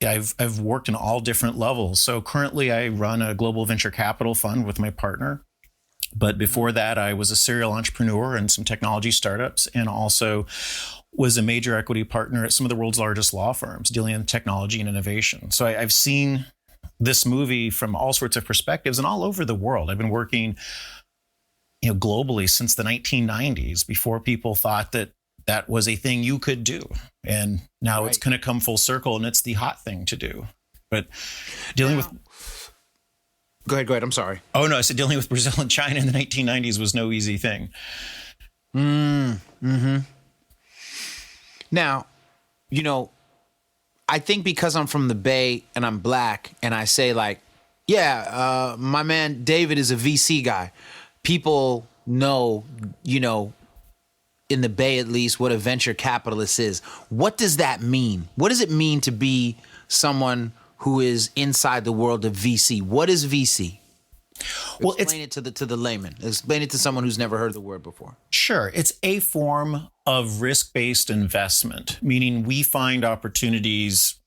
I've worked in all different levels. So currently I run a global venture capital fund with my partner. But before that, I was a serial entrepreneur in some technology startups, and also was a major equity partner at some of the world's largest law firms dealing in technology and innovation. So I've seen this movie from all sorts of perspectives and all over the world. I've been working, globally since the 1990s, before people thought that was a thing you could do. And now it's going to come full circle, and it's the hot thing to do. But dealing with... Go ahead. I'm sorry. Oh, no. I said dealing with Brazil and China in the 1990s was no easy thing. Mm-hmm. Now, I think because I'm from the Bay and I'm black, and I say my man David is a VC guy. People know, in the Bay at least, what a venture capitalist is. What does that mean? What does it mean to be someone who is inside the world of VC? What is VC? Well, explain it to the layman. Explain it to someone who's never heard the word before. Sure. It's a form of risk-based investment, meaning we find opportunities,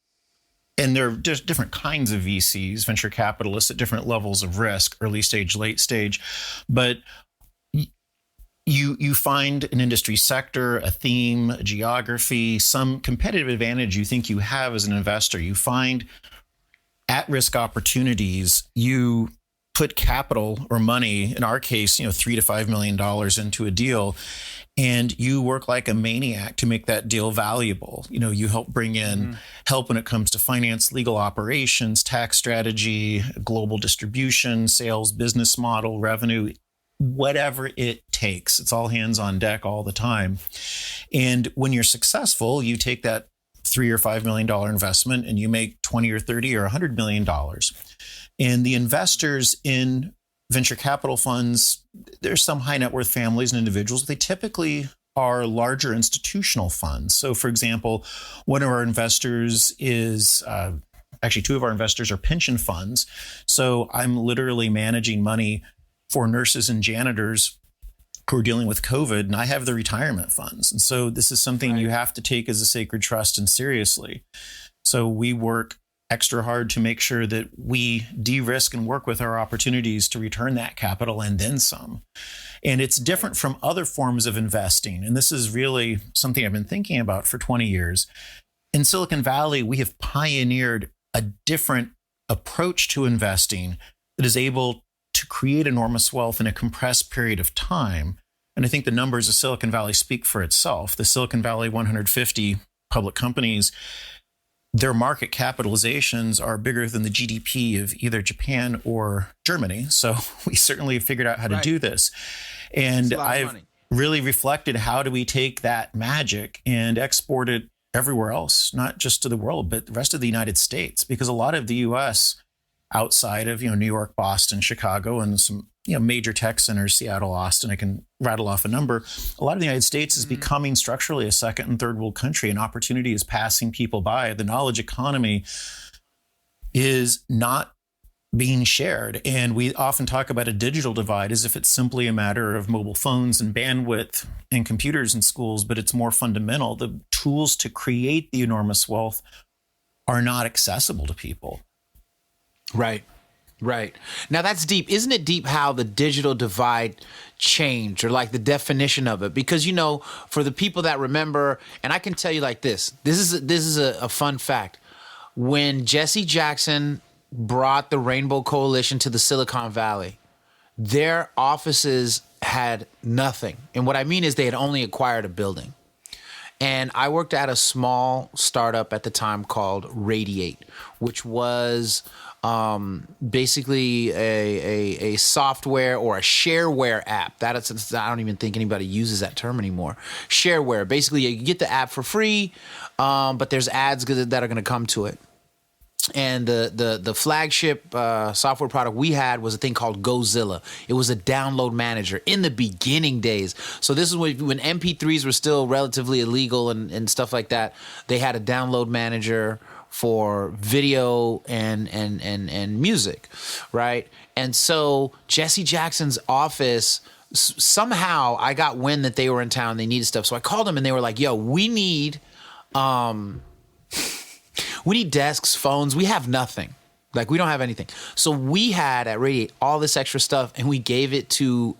and there are just different kinds of VCs, venture capitalists at different levels of risk, early stage, late stage. But you find an industry sector, a theme, a geography, some competitive advantage you think you have as an investor. You find at-risk opportunities. You put capital or money, in our case, $3 to $5 million into a deal, and you work like a maniac to make that deal valuable. You help bring in help when it comes to finance, legal operations, tax strategy, global distribution, sales, business model, revenue, whatever it takes. It's all hands on deck all the time. And when you're successful, you take that $3 or $5 million investment and you make 20 or 30 or $100 million. And the investors in venture capital funds, there's some high net worth families and individuals. They typically are larger institutional funds. So, for example, one of our investors is actually 2 of our investors are pension funds. So I'm literally managing money for nurses and janitors who are dealing with COVID, and I have the retirement funds. And so this is something you have to take as a sacred trust and seriously. So we work extra hard to make sure that we de-risk and work with our opportunities to return that capital and then some. And it's different from other forms of investing. And this is really something I've been thinking about for 20 years. in Silicon Valley, we have pioneered a different approach to investing that is able to create enormous wealth in a compressed period of time. And I think the numbers of Silicon Valley speak for itself. The Silicon Valley 150 public companies, their market capitalizations are bigger than the GDP of either Japan or Germany. So we certainly have figured out how to do this. And I've really reflected, how do we take that magic and export it everywhere else, not just to the world, but the rest of the United States? Because a lot of the US, outside of, New York, Boston, Chicago, and some, major tech centers, Seattle, Austin, I can rattle off a number. A lot of the United States is becoming structurally a second and third world country, and opportunity is passing people by. The knowledge economy is not being shared. And we often talk about a digital divide as if it's simply a matter of mobile phones and bandwidth and computers in schools, but it's more fundamental. The tools to create the enormous wealth are not accessible to people. Right. Now that's deep. Isn't it deep how the digital divide changed, or like the definition of it? Because, for the people that remember, and I can tell you like this is a fun fact. When Jesse Jackson brought the Rainbow Coalition to the Silicon Valley, their offices had nothing. And what I mean is they had only acquired a building. And I worked at a small startup at the time called Radiate, which was basically a software or a shareware app. I don't even think anybody uses that term anymore. Shareware. Basically, you get the app for free, but there's ads that are going to come to it. And the flagship software product we had was a thing called Gozilla. It was a download manager in the beginning days. So this is when MP3s were still relatively illegal and stuff like that. They had a download manager for video and music, right? And so Jesse Jackson's office, somehow I got wind that they were in town. They needed stuff. So I called them and they were like, yo, we need desks, phones. We have nothing. Like, we don't have anything. So we had at Radiate all this extra stuff, and we gave it to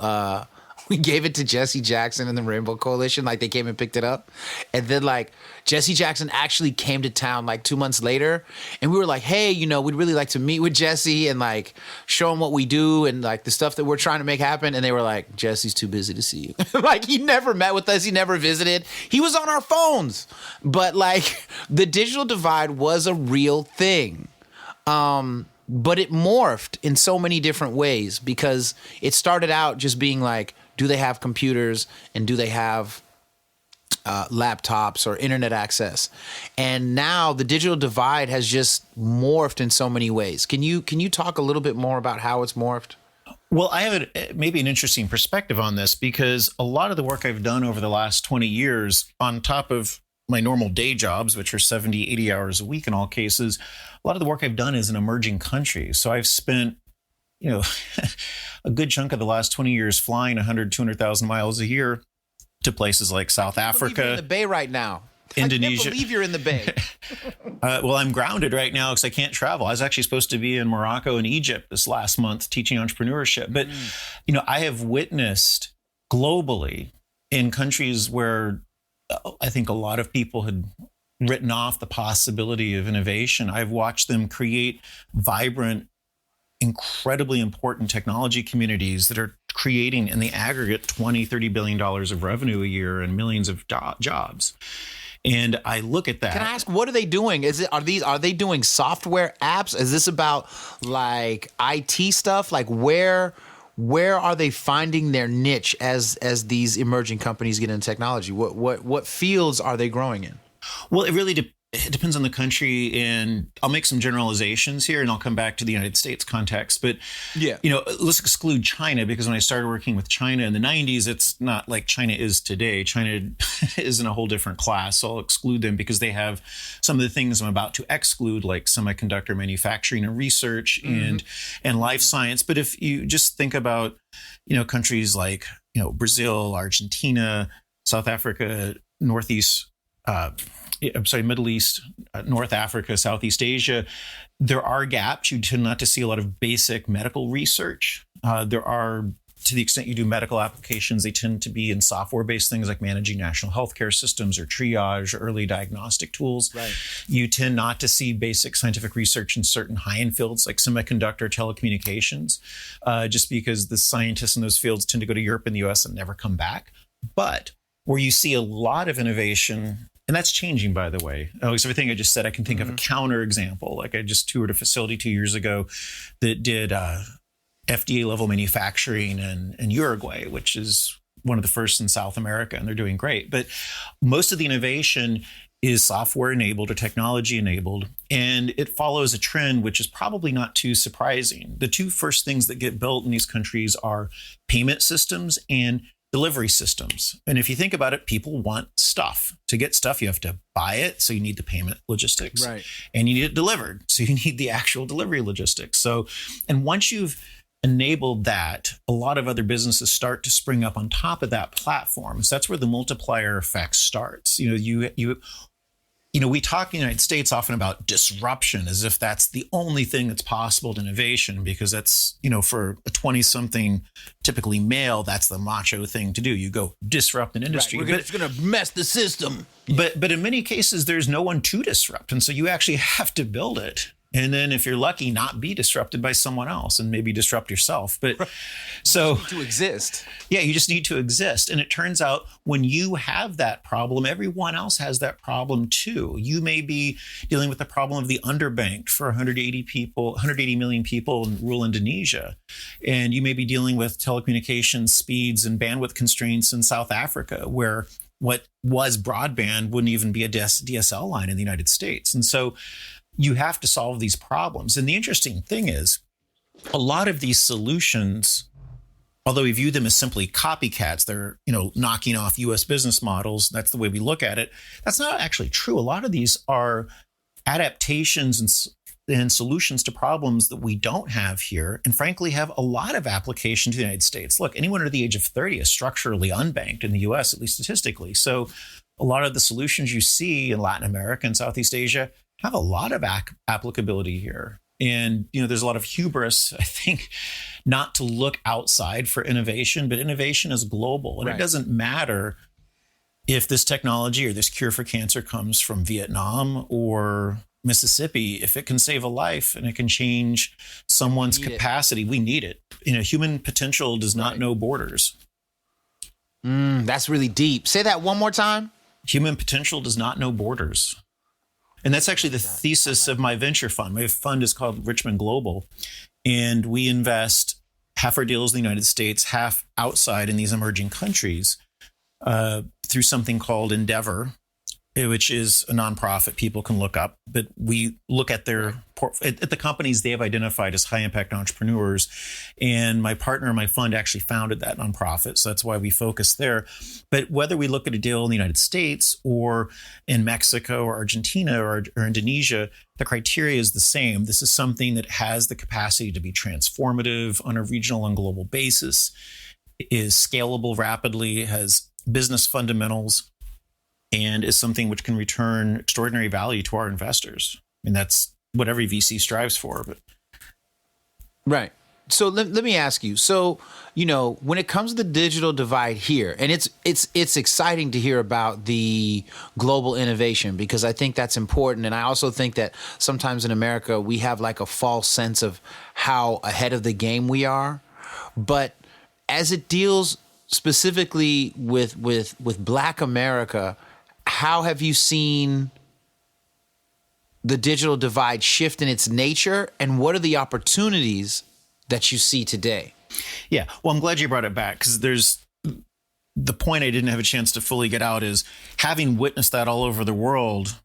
Jesse Jackson and the Rainbow Coalition. Like, they came and picked it up. And then, like, Jesse Jackson actually came to town like 2 months later, and we were like, hey, we'd really like to meet with Jesse and like show him what we do and like the stuff that we're trying to make happen. And they were like, Jesse's too busy to see you. Like, he never met with us. He never visited. He was on our phones. But like, the digital divide was a real thing. But it morphed in so many different ways, because it started out just being like, do they have computers and do they have laptops or internet access? And now the digital divide has just morphed in so many ways. Can you talk a little bit more about how it's morphed? Well, I have maybe an interesting perspective on this, because a lot of the work I've done over the last 20 years, on top of my normal day jobs, which are 70, 80 hours a week in all cases, a lot of the work I've done is in emerging countries. So I've spent, a good chunk of the last 20 years flying 100, 200,000 miles a year to places like South Africa. You're in the Bay right now. Indonesia. I can't believe you're in the Bay. Well, I'm grounded right now because I can't travel. I was actually supposed to be in Morocco and Egypt this last month teaching entrepreneurship. But, I have witnessed globally in countries where I think a lot of people had written off the possibility of innovation. I've watched them create vibrant, incredibly important technology communities that are creating in the aggregate $20-30 billion of revenue a year and millions of jobs. And I look at that. Can I ask, what are they doing? Are they doing software apps? Is this about like IT stuff? Like, where are they finding their niche as these emerging companies get into technology? What fields are they growing in? Well, it really it depends on the country, and I'll make some generalizations here, and I'll come back to the United States context. But let's exclude China, because when I started working with China in the 90s, it's not like China is today. China is in a whole different class. So I'll exclude them because they have some of the things I'm about to exclude, like semiconductor manufacturing and research and life science. But if you just think about countries like Brazil, Argentina, South Africa, Middle East, North Africa, Southeast Asia, there are gaps. You tend not to see a lot of basic medical research. There are to the extent you do medical applications, they tend to be in software-based things like managing national healthcare systems or triage, or early diagnostic tools. Right. You tend not to see basic scientific research in certain high-end fields like semiconductor telecommunications, just because the scientists in those fields tend to go to Europe and the US and never come back. But where you see a lot of innovation, and that's changing, by the way. Because everything I just said, I can think of a counter example. Like I just toured a facility 2 years ago that did FDA level manufacturing in Uruguay, which is one of the first in South America, and they're doing great. But most of the innovation is software enabled or technology enabled, and it follows a trend which is probably not too surprising. The two first things that get built in these countries are payment systems and delivery systems. And if you think about it, people want stuff. To get stuff, you have to buy it. So you need the payment logistics. Right. And you need it delivered. So you need the actual delivery logistics. So, and once you've enabled that, a lot of other businesses start to spring up on top of that platform. So that's where the multiplier effect starts. We talk in the United States often about disruption as if that's the only thing that's possible to innovation, because that's, for a 20-something, typically male, that's the macho thing to do. You go disrupt an industry. Right. It's going to mess the system. But in many cases, there's no one to disrupt. And so you actually have to build it. And then if you're lucky, not be disrupted by someone else and maybe disrupt yourself. But so to exist. Yeah, you just need to exist. And it turns out when you have that problem, everyone else has that problem too. You may be dealing with the problem of the underbanked for 180 million people in rural Indonesia. And you may be dealing with telecommunications speeds and bandwidth constraints in South Africa, where what was broadband wouldn't even be a DSL line in the United States. And so you have to solve these problems. And the interesting thing is, a lot of these solutions, although we view them as simply copycats, they're, knocking off US business models. That's the way we look at it. That's not actually true. A lot of these are adaptations and solutions to problems that we don't have here, and frankly have a lot of application to the United States. Look, anyone under the age of 30 is structurally unbanked in the US, at least statistically. So a lot of the solutions you see in Latin America and Southeast Asia have a lot of applicability here. And, there's a lot of hubris, I think, not to look outside for innovation, but innovation is global. And Right. It doesn't matter if this technology or this cure for cancer comes from Vietnam or Mississippi. If it can save a life and it can change someone's capacity, we need it. Human potential does not know borders. That's really deep. Say that one more time. Human potential does not know borders. And that's actually the thesis of my venture fund. My fund is called Richmond Global, and we invest half our deals in the United States, half outside in these emerging countries through something called Endeavor, which is a nonprofit people can look up. But we look at at the companies they have identified as high impact entrepreneurs. And my partner in my fund actually founded that nonprofit. So that's why we focus there. But whether we look at a deal in the United States or in Mexico or Argentina or Indonesia, the criteria is the same. This is something that has the capacity to be transformative on a regional and global basis, is scalable rapidly, has business fundamentals, and is something which can return extraordinary value to our investors. I mean, that's what every VC strives for. But Right. So let me ask you. So, when it comes to the digital divide here, and it's exciting to hear about the global innovation, because I think that's important. And I also think that sometimes in America, we have like a false sense of how ahead of the game we are. But as it deals specifically with Black America, how have you seen the digital divide shift in its nature, and what are the opportunities that you see today? Yeah, well, I'm glad you brought it back, because there's the point I didn't have a chance to fully get out is, having witnessed that all over the world,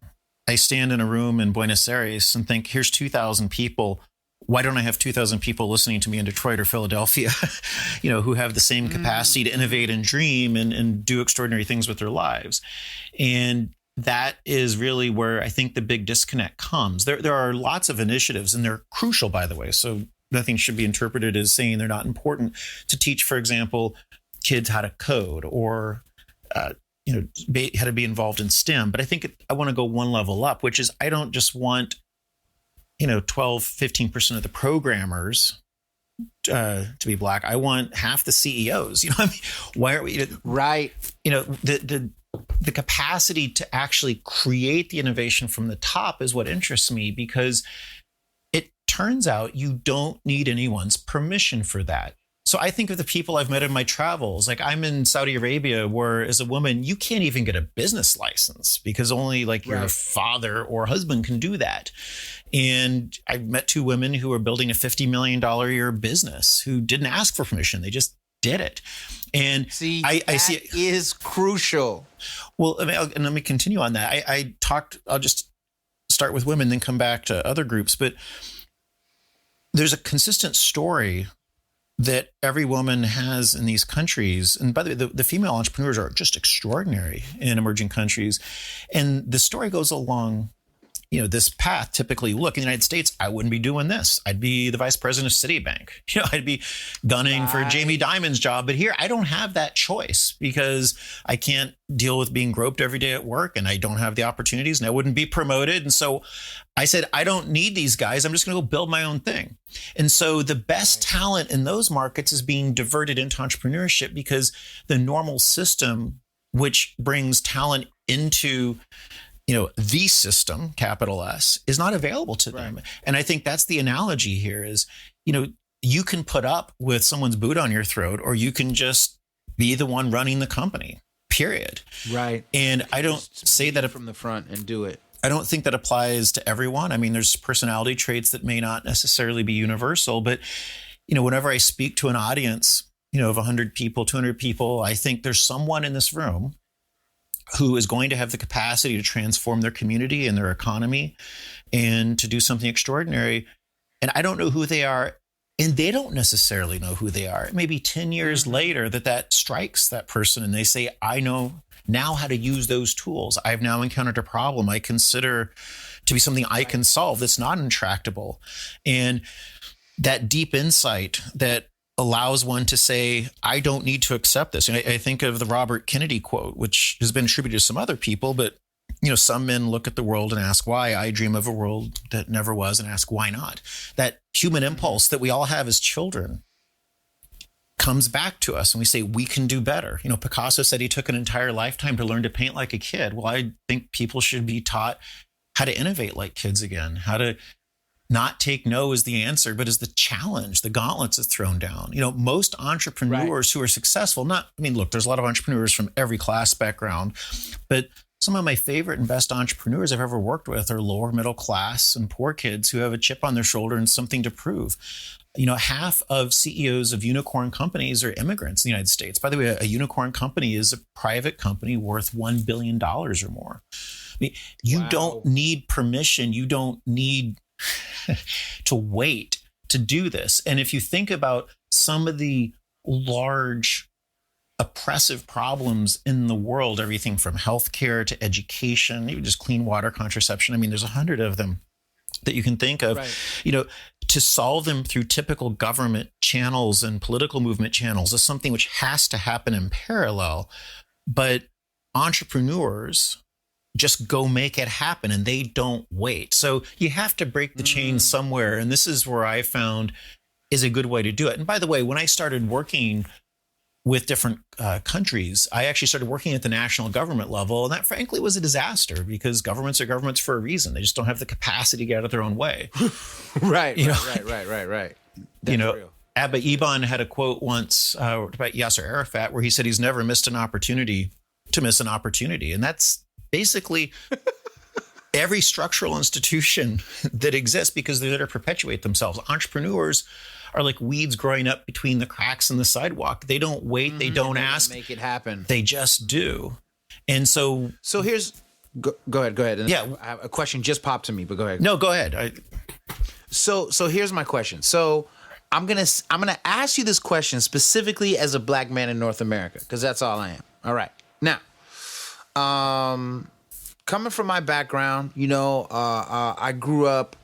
I stand in a room in Buenos Aires and think, here's 2,000 people. Why don't I have 2,000 people listening to me in Detroit or Philadelphia, who have the same capacity to innovate and dream and do extraordinary things with their lives? And that is really where I think the big disconnect comes. There are lots of initiatives, and they're crucial, by the way. So nothing should be interpreted as saying they're not important, to teach, for example, kids how to code or how to be involved in STEM. But I think I want to go one level up, which is, I don't just want 12, 15% of the programmers to be black. I want half the CEOs. You know, I mean, why are we Right. You know, the capacity to actually create the innovation from the top is what interests me, because it turns out you don't need anyone's permission for that. So I think of the people I've met in my travels. Like, I'm in Saudi Arabia, where as a woman, you can't even get a business license because only like your father or husband can do that. And I've met two women who are building a $50 million a year business who didn't ask for permission. They just did it. And See, I that see it is crucial. Well, I mean, and let me continue on that. I'll just start with women, then come back to other groups. But there's a consistent story that every woman has in these countries. And by the way, the female entrepreneurs are just extraordinary in emerging countries. And the story goes along, you know, this path. Typically, look, in the United States, I wouldn't be doing this. I'd be the vice president of Citibank. You know, I'd be gunning for Jamie Dimon's job. But here, I don't have that choice because I can't deal with being groped every day at work, and I don't have the opportunities, and I wouldn't be promoted. And so I said, I don't need these guys. I'm just going to go build my own thing. And so the best talent in those markets is being diverted into entrepreneurship, because the normal system, which brings talent into, you know, the system, capital S, is not available to them. And I think that's the analogy here is, you know, you can put up with someone's boot on your throat, or you can just be the one running the company, period. Right. And I don't say that from the front and do it. I don't think that applies to everyone. I mean, there's personality traits that may not necessarily be universal, but, you know, whenever I speak to an audience, you know, of 100 people, 200 people, I think there's someone in this room who is going to have the capacity to transform their community and their economy and to do something extraordinary. And I don't know who they are, and they don't necessarily know who they are. Maybe 10 years later that strikes that person, and they say, I know now how to use those tools. I've now encountered a problem I consider to be something I can solve that's not intractable. And that deep insight that allows one to say, I don't need to accept this. And I think of the Robert Kennedy quote, which has been attributed to some other people, but, you know, some men look at the world and ask why. I dream of a world that never was and ask why not. That human impulse that we all have as children comes back to us, and we say, we can do better. You know, Picasso said he took an entire lifetime to learn to paint like a kid. Well, I think people should be taught how to innovate like kids again, how to not take no as the answer, but as the challenge, the gauntlets is thrown down. You know, most entrepreneurs who are successful, look, there's a lot of entrepreneurs from every class background, but some of my favorite and best entrepreneurs I've ever worked with are lower middle class and poor kids who have a chip on their shoulder and something to prove. You know, half of CEOs of unicorn companies are immigrants in the United States. By the way, a unicorn company is a private company worth $1 billion or more. I mean, you don't need permission. You don't need to wait to do this. And if you think about some of the large oppressive problems in the world, everything from healthcare to education, even just clean water, contraception, I mean, there's 100 of them that you can think of, you know, to solve them through typical government channels and political movement channels is something which has to happen in parallel. But entrepreneurs just go make it happen, and they don't wait. So you have to break the chain somewhere. And this is where I found is a good way to do it. And by the way, when I started working with different countries, I actually started working at the national government level. And that frankly was a disaster, because governments are governments for a reason. They just don't have the capacity to get out of their own way. Right. You know? That's You know, real. Abba Eban had a quote once about Yasser Arafat, where he said he's never missed an opportunity to miss an opportunity. And that's basically every structural institution that exists, because they're there to perpetuate themselves. Entrepreneurs are like weeds growing up between the cracks in the sidewalk. They don't wait. They don't ask. Make it happen. They just do. And so here's, go ahead. And Yeah. I have a question just popped to me, but go ahead. no, go ahead. So here's my question. So I'm gonna ask you this question specifically as a black man in North America, because that's all I am. All right. Now, coming from my background, you know, I grew up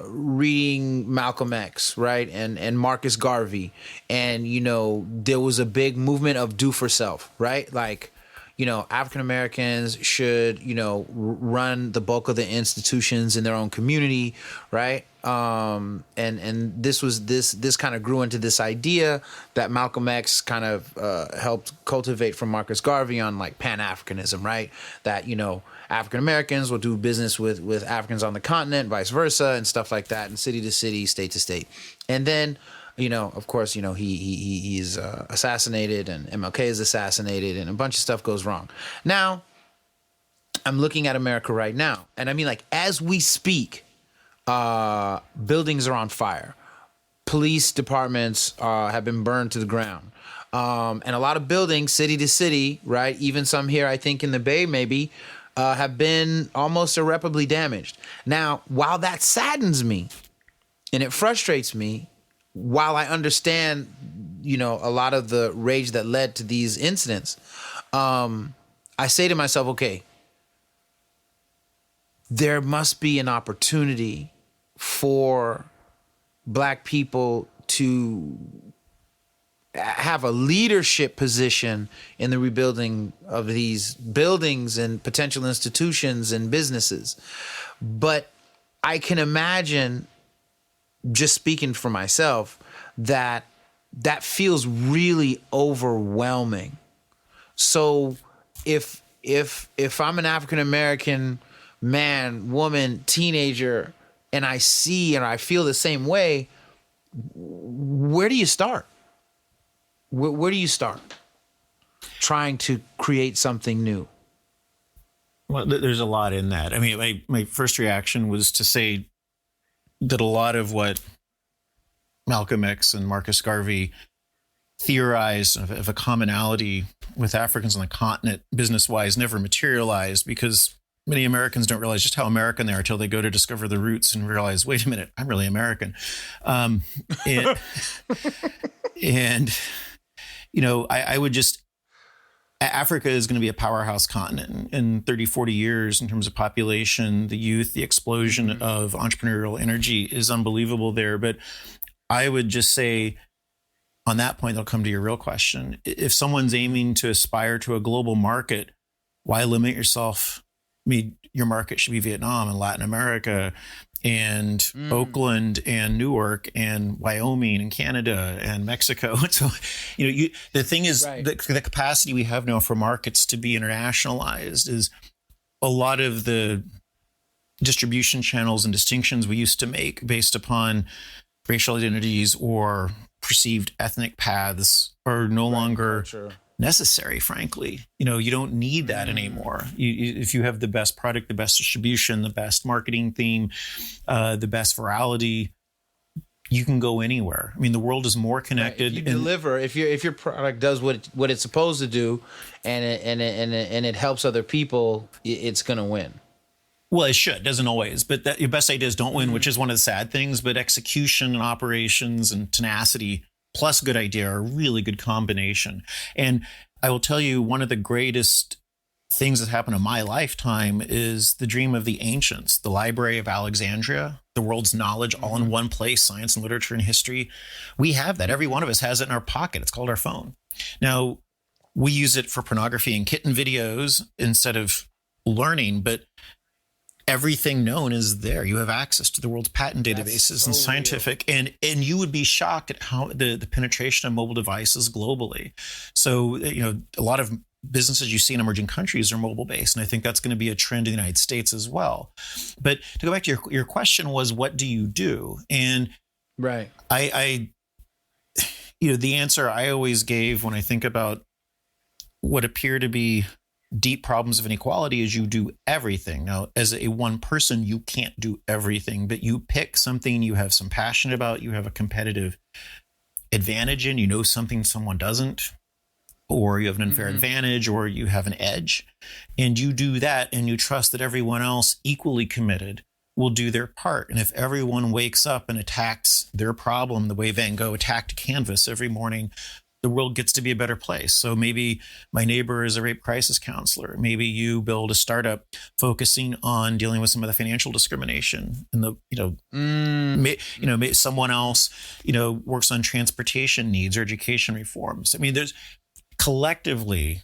reading Malcolm X, right, and Marcus Garvey, and you know, there was a big movement of do for self, right, like. African Americans should, run the bulk of the institutions in their own community, right? And this kind of grew into this idea that Malcolm X kind of helped cultivate from Marcus Garvey on like Pan-Africanism, right? That, African Americans will do business with Africans on the continent, vice versa, and stuff like that, and city to city, state to state. And then, of course, he's assassinated, and MLK is assassinated, and a bunch of stuff goes wrong. Now, I'm looking at America right now, and I mean, like, as we speak, buildings are on fire. Police departments have been burned to the ground. And a lot of buildings, city to city, right? Even some here, I think in the Bay, maybe, have been almost irreparably damaged. Now, while that saddens me and it frustrates me, while I understand, a lot of the rage that led to these incidents, I say to myself, okay, there must be an opportunity for Black people to have a leadership position in the rebuilding of these buildings and potential institutions and businesses. But I can imagine, just speaking for myself, that feels really overwhelming. So if I'm an African American man, woman, teenager, and I see and I feel the same way, where do you start? Where do you start trying to create something new? Well, there's a lot in that. I mean, my first reaction was to say that a lot of what Malcolm X and Marcus Garvey theorized of a commonality with Africans on the continent, business-wise, never materialized, because many Americans don't realize just how American they are until they go to discover the roots and realize, wait a minute, I'm really American. I would just, Africa is going to be a powerhouse continent in 30, 40 years in terms of population, the youth, the explosion of entrepreneurial energy is unbelievable there. But I would just say, on that point, I'll come to your real question. If someone's aiming to aspire to a global market, why limit yourself? I mean, your market should be Vietnam and Latin America and Oakland and Newark and Wyoming and Canada and Mexico. So, the thing is, right, the capacity we have now for markets to be internationalized is a lot of the distribution channels and distinctions we used to make based upon racial identities or perceived ethnic paths are no longer necessary, frankly. You don't need that anymore. If you have the best product, the best distribution, the best marketing theme, the best virality, you can go anywhere. I mean, the world is more connected. Right. If your product does what it's supposed to do, and it helps other people, it's going to win. Well, it should. Doesn't always, but your best ideas don't win, which is one of the sad things. But execution and operations and tenacity plus good idea are a really good combination. And I will tell you, one of the greatest things that happened in my lifetime is the dream of the ancients, the Library of Alexandria, the world's knowledge all in one place, science and literature and history. We have that. Every one of us has it in our pocket. It's called our phone. Now, we use it for pornography and kitten videos instead of learning, but everything known is there. You have access to the world's patent databases and scientific, and you would be shocked at how the penetration of mobile devices globally. So, a lot of businesses you see in emerging countries are mobile based, and I think that's going to be a trend in the United States as well. But to go back to your question was, what do you do? And right, the answer I always gave when I think about what appear to be deep problems of inequality is you do everything. Now, as a one person, you can't do everything, but you pick something you have some passion about, you have a competitive advantage in, something someone doesn't, or you have an unfair advantage, or you have an edge, and you do that, and you trust that everyone else equally committed will do their part. And if everyone wakes up and attacks their problem the way Van Gogh attacked a canvas every morning, the world gets to be a better place. So maybe my neighbor is a rape crisis counselor. Maybe you build a startup focusing on dealing with some of the financial discrimination, and someone else, works on transportation needs or education reforms. I mean, there's collectively,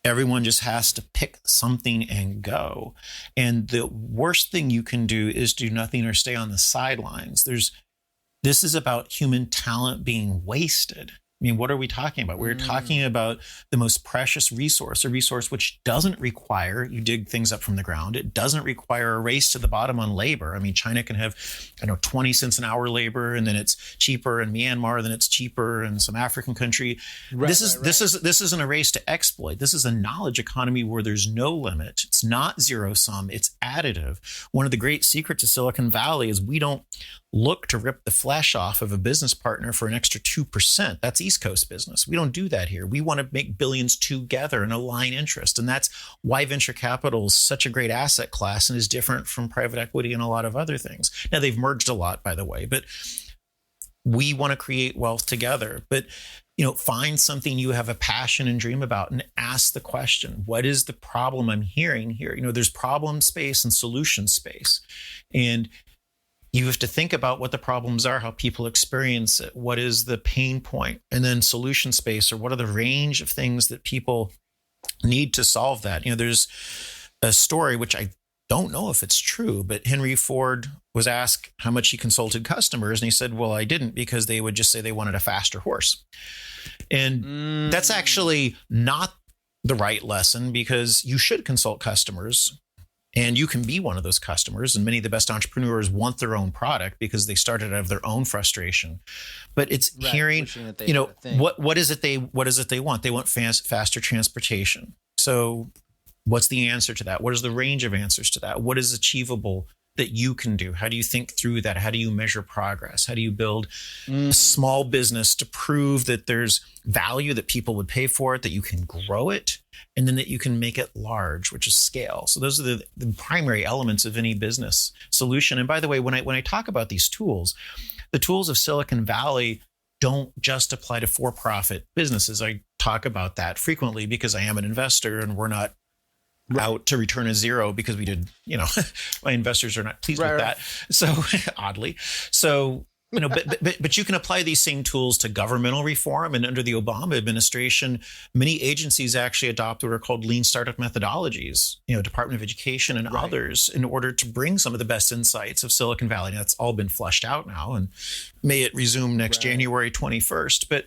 Everyone just has to pick something and go. And the worst thing you can do is do nothing or stay on the sidelines. This is about human talent being wasted. I mean, what are we talking about? We're talking about the most precious resource, a resource which doesn't require you dig things up from the ground. It doesn't require a race to the bottom on labor. I mean, China can have, 20 cents an hour labor, and then it's cheaper in Myanmar, then it's cheaper in some African country. This isn't a race to exploit. This is a knowledge economy where there's no limit. It's not zero sum. It's additive. One of the great secrets of Silicon Valley is we don't look to rip the flesh off of a business partner for an extra 2%. That's East Coast business. We don't do that here. We want to make billions together and align interest. And that's why venture capital is such a great asset class and is different from private equity and a lot of other things. Now, they've merged a lot, by the way, but we want to create wealth together. But find something you have a passion and dream about and ask the question, what is the problem I'm hearing here? There's problem space and solution space. And you have to think about what the problems are, how people experience it, what is the pain point, and then solution space, or what are the range of things that people need to solve that. There's a story, which I don't know if it's true, but Henry Ford was asked how much he consulted customers, and he said, well, I didn't, because they would just say they wanted a faster horse. And that's actually not the right lesson, because you should consult customers. And you can be one of those customers. And many of the best entrepreneurs want their own product because they started out of their own frustration. But it's hearing, what is it they want? They want faster transportation. So what's the answer to that? What is the range of answers to that? What is achievable that you can do? How do you think through that? How do you measure progress? How do you build a small business to prove that there's value, that people would pay for it, that you can grow it, and then that you can make it large, which is scale. So those are the primary elements of any business solution. And by the way, when I talk about these tools, the tools of Silicon Valley don't just apply to for-profit businesses. I talk about that frequently because I am an investor, and we're not out to return a zero because we did, my investors are not pleased with that. So oddly, but you can apply these same tools to governmental reform. And under the Obama administration, many agencies actually adopt what are called lean startup methodologies, Department of Education and others, in order to bring some of the best insights of Silicon Valley. Now, that's all been flushed out now, and may it resume next January 21st. But,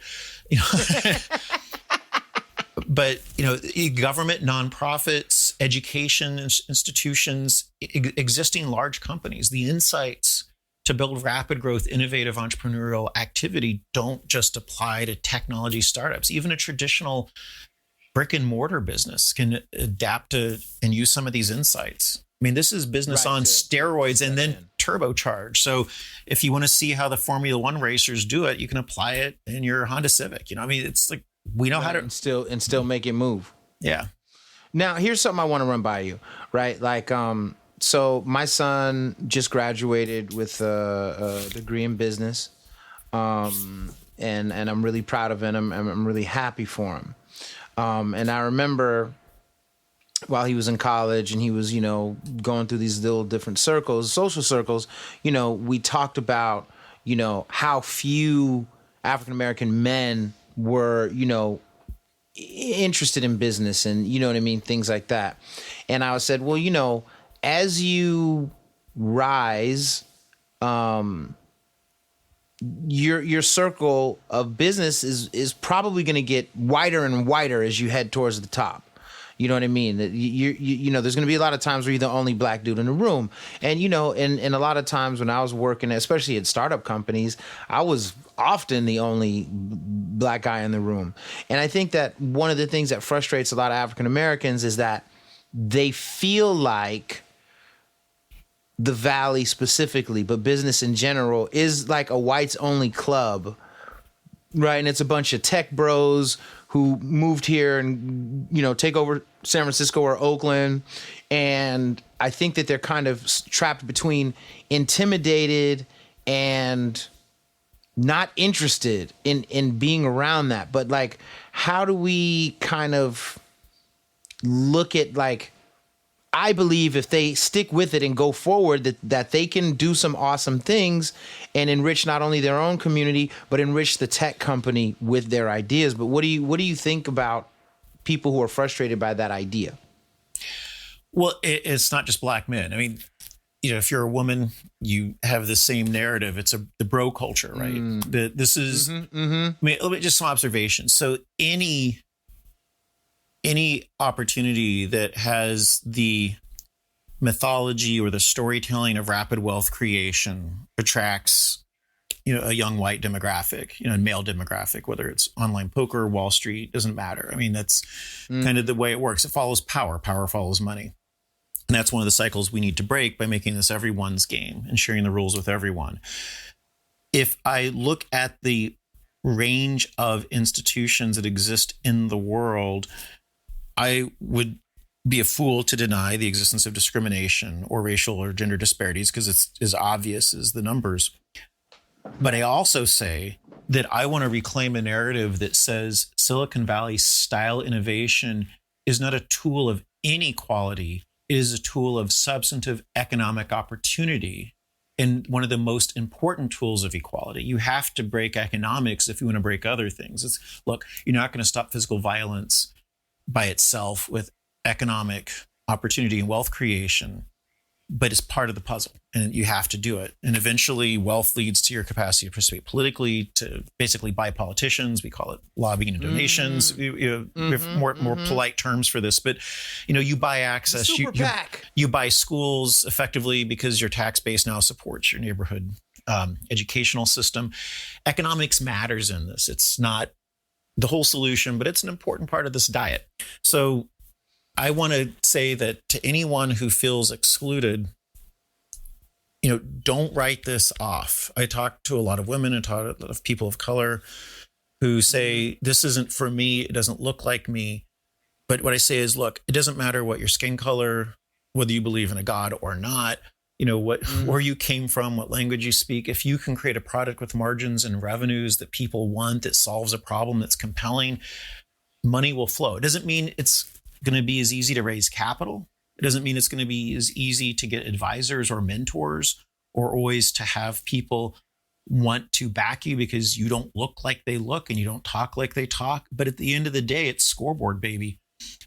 government, nonprofits, education institutions, existing large companies, the insights to build rapid growth, innovative entrepreneurial activity don't just apply to technology startups. Even a traditional brick and mortar business can adapt to and use some of these insights. I mean, this is business on steroids and then turbocharged. So if you want to see how the Formula One racers do it, you can apply it in your Honda Civic. It's like, we know how to still make it move. Yeah. Now, here's something I want to run by you, right? Like, so my son just graduated with a degree in business, and I'm really proud of him. I'm really happy for him. And I remember while he was in college and he was, going through these little different circles, social circles, we talked about, how few African-American men were, interested in business and, things like that. And I said, well, as you rise, your circle of business is probably going to get wider and wider as you head towards the top. You know what I mean? There's going to be a lot of times where you're the only black dude in the room. And, and a lot of times when I was working, especially at startup companies, I was often the only black guy in the room. And I think that one of the things that frustrates a lot of African Americans is that they feel like the Valley specifically, but business in general, is like a whites only club, right? And it's a bunch of tech bros who moved here and, take over San Francisco or Oakland. And I think that they're kind of trapped between intimidated and not interested in being around that. But like, how do we kind of look at, like, I believe if they stick with it and go forward, that they can do some awesome things and enrich not only their own community, but enrich the tech company with their ideas. But what do you think about people who are frustrated by that idea? Well, it's not just black men. I mean, if you're a woman, you have the same narrative. It's the bro culture, right? This is, I mean, just some observations. So any opportunity that has the mythology or the storytelling of rapid wealth creation attracts, a young white demographic, male demographic, whether it's online poker, Wall Street, doesn't matter. I mean, that's kind of the way it works. It follows power. Power follows money. And that's one of the cycles we need to break by making this everyone's game and sharing the rules with everyone. If I look at the range of institutions that exist in the world, I would be a fool to deny the existence of discrimination or racial or gender disparities, because it's as obvious as the numbers. But I also say that I want to reclaim a narrative that says Silicon Valley style innovation is not a tool of inequality. It is a tool of substantive economic opportunity, and one of the most important tools of equality. You have to break economics if you want to break other things. Look, you're not going to stop physical violence by itself with economic opportunity and wealth creation, but it's part of the puzzle, and you have to do it. And eventually wealth leads to your capacity to participate politically, to basically buy politicians. We call it lobbying and donations. We have more polite terms for this, but you buy access, you buy schools effectively because your tax base now supports your neighborhood educational system. Economics matters in this. It's not the whole solution, but it's an important part of this diet. So I want to say that to anyone who feels excluded, don't write this off. I talk to a lot of women and talk to a lot of people of color who say, this isn't for me. It doesn't look like me. But what I say is, look, it doesn't matter what your skin color, whether you believe in a God or not, where you came from, what language you speak. If you can create a product with margins and revenues that people want, that solves a problem that's compelling, money will flow. It doesn't mean it's going to be as easy to raise capital. It doesn't mean it's going to be as easy to get advisors or mentors, or always to have people want to back you because you don't look like they look and you don't talk like they talk. But at the end of the day, it's scoreboard, baby.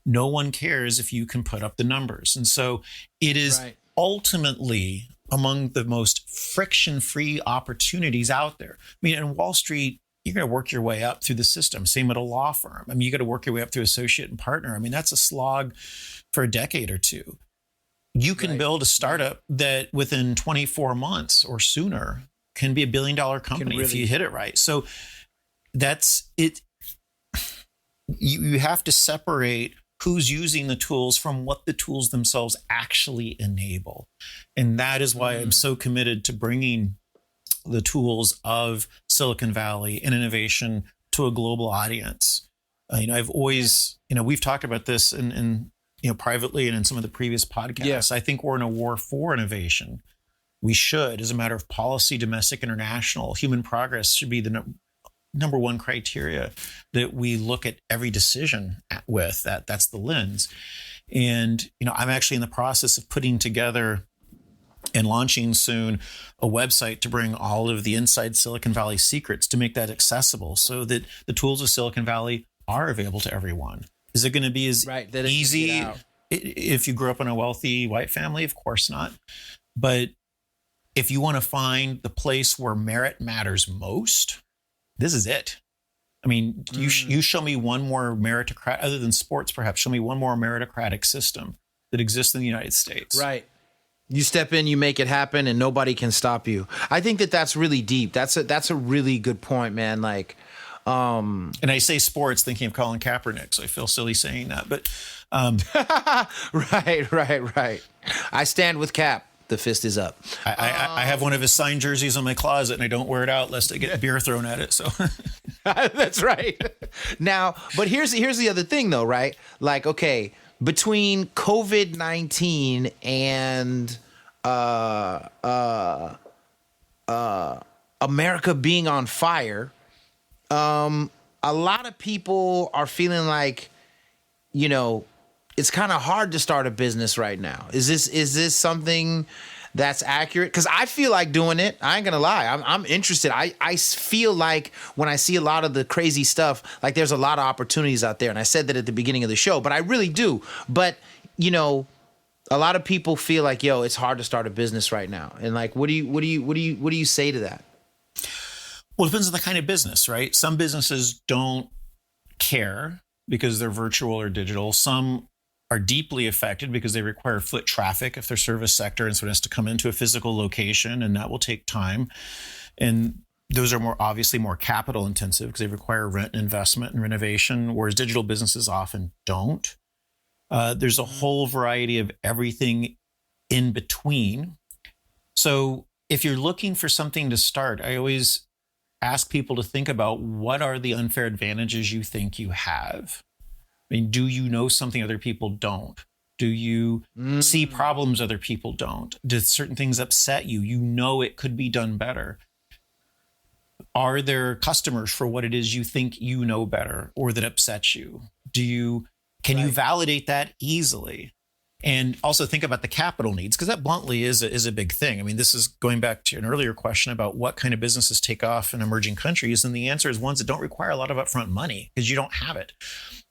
No one cares if you can put up the numbers. And so it is ultimately among the most friction-free opportunities out there. I mean, in Wall Street, you're going to work your way up through the system. Same at a law firm. I mean, you got to work your way up through associate and partner. I mean, that's a slog for a decade or two. You can build a startup that within 24 months or sooner can be $1 billion company if you hit it right. So that's it. You have to separate who's using the tools from what the tools themselves actually enable. And that is why I'm so committed to bringing the tools of Silicon Valley and innovation to a global audience. I've always, we've talked about this in privately and in some of the previous podcasts. Yes. I think we're in a war for innovation. We should, as a matter of policy, domestic, international, human progress should be the number one criteria that we look at every decision with. That's the lens. And, I'm actually in the process of putting together and launching soon a website to bring all of the inside Silicon Valley secrets, to make that accessible so that the tools of Silicon Valley are available to everyone. Is it going to be as easy if you grew up in a wealthy white family? Of course not. But if you want to find the place where merit matters most, this is it. I mean, you show me one more meritocratic, other than sports perhaps, show me one more meritocratic system that exists in the United States. Right. You step in, you make it happen, and nobody can stop you. I think that's really deep. That's a really good point, man. Like, and I say sports thinking of Colin Kaepernick, so I feel silly saying that. But right. I stand with Cap. The fist is up. I have one of his signed jerseys in my closet, and I don't wear it out lest I get beer thrown at it. So that's right. Now, but here's the other thing, though, right? Like, okay, between COVID-19 and America being on fire, a lot of people are feeling like, it's kind of hard to start a business right now. Is this something that's accurate? Because I feel like doing it. I ain't gonna lie. I'm interested. I feel like when I see a lot of the crazy stuff, like there's a lot of opportunities out there. And I said that at the beginning of the show, but I really do. But, you know, a lot of people feel like, yo, it's hard to start a business right now. And like, what do you say to that? Well, it depends on the kind of business, right? Some businesses don't care because they're virtual or digital. Some are deeply affected because they require foot traffic if they're service sector, and so it has to come into a physical location, and that will take time. And those are obviously more capital intensive because they require rent and investment and renovation, whereas digital businesses often don't. There's a whole variety of everything in between. So if you're looking for something to start, I always ask people to think about what are the unfair advantages you think you have. I mean, do you know something other people don't? Do you see problems other people don't? Do certain things upset you? You know it could be done better. Are there customers for what it is you think you know better or that upsets you? Can you validate that easily? And also think about the capital needs, because that bluntly is a big thing. I mean, this is going back to an earlier question about what kind of businesses take off in emerging countries. And the answer is ones that don't require a lot of upfront money because you don't have it.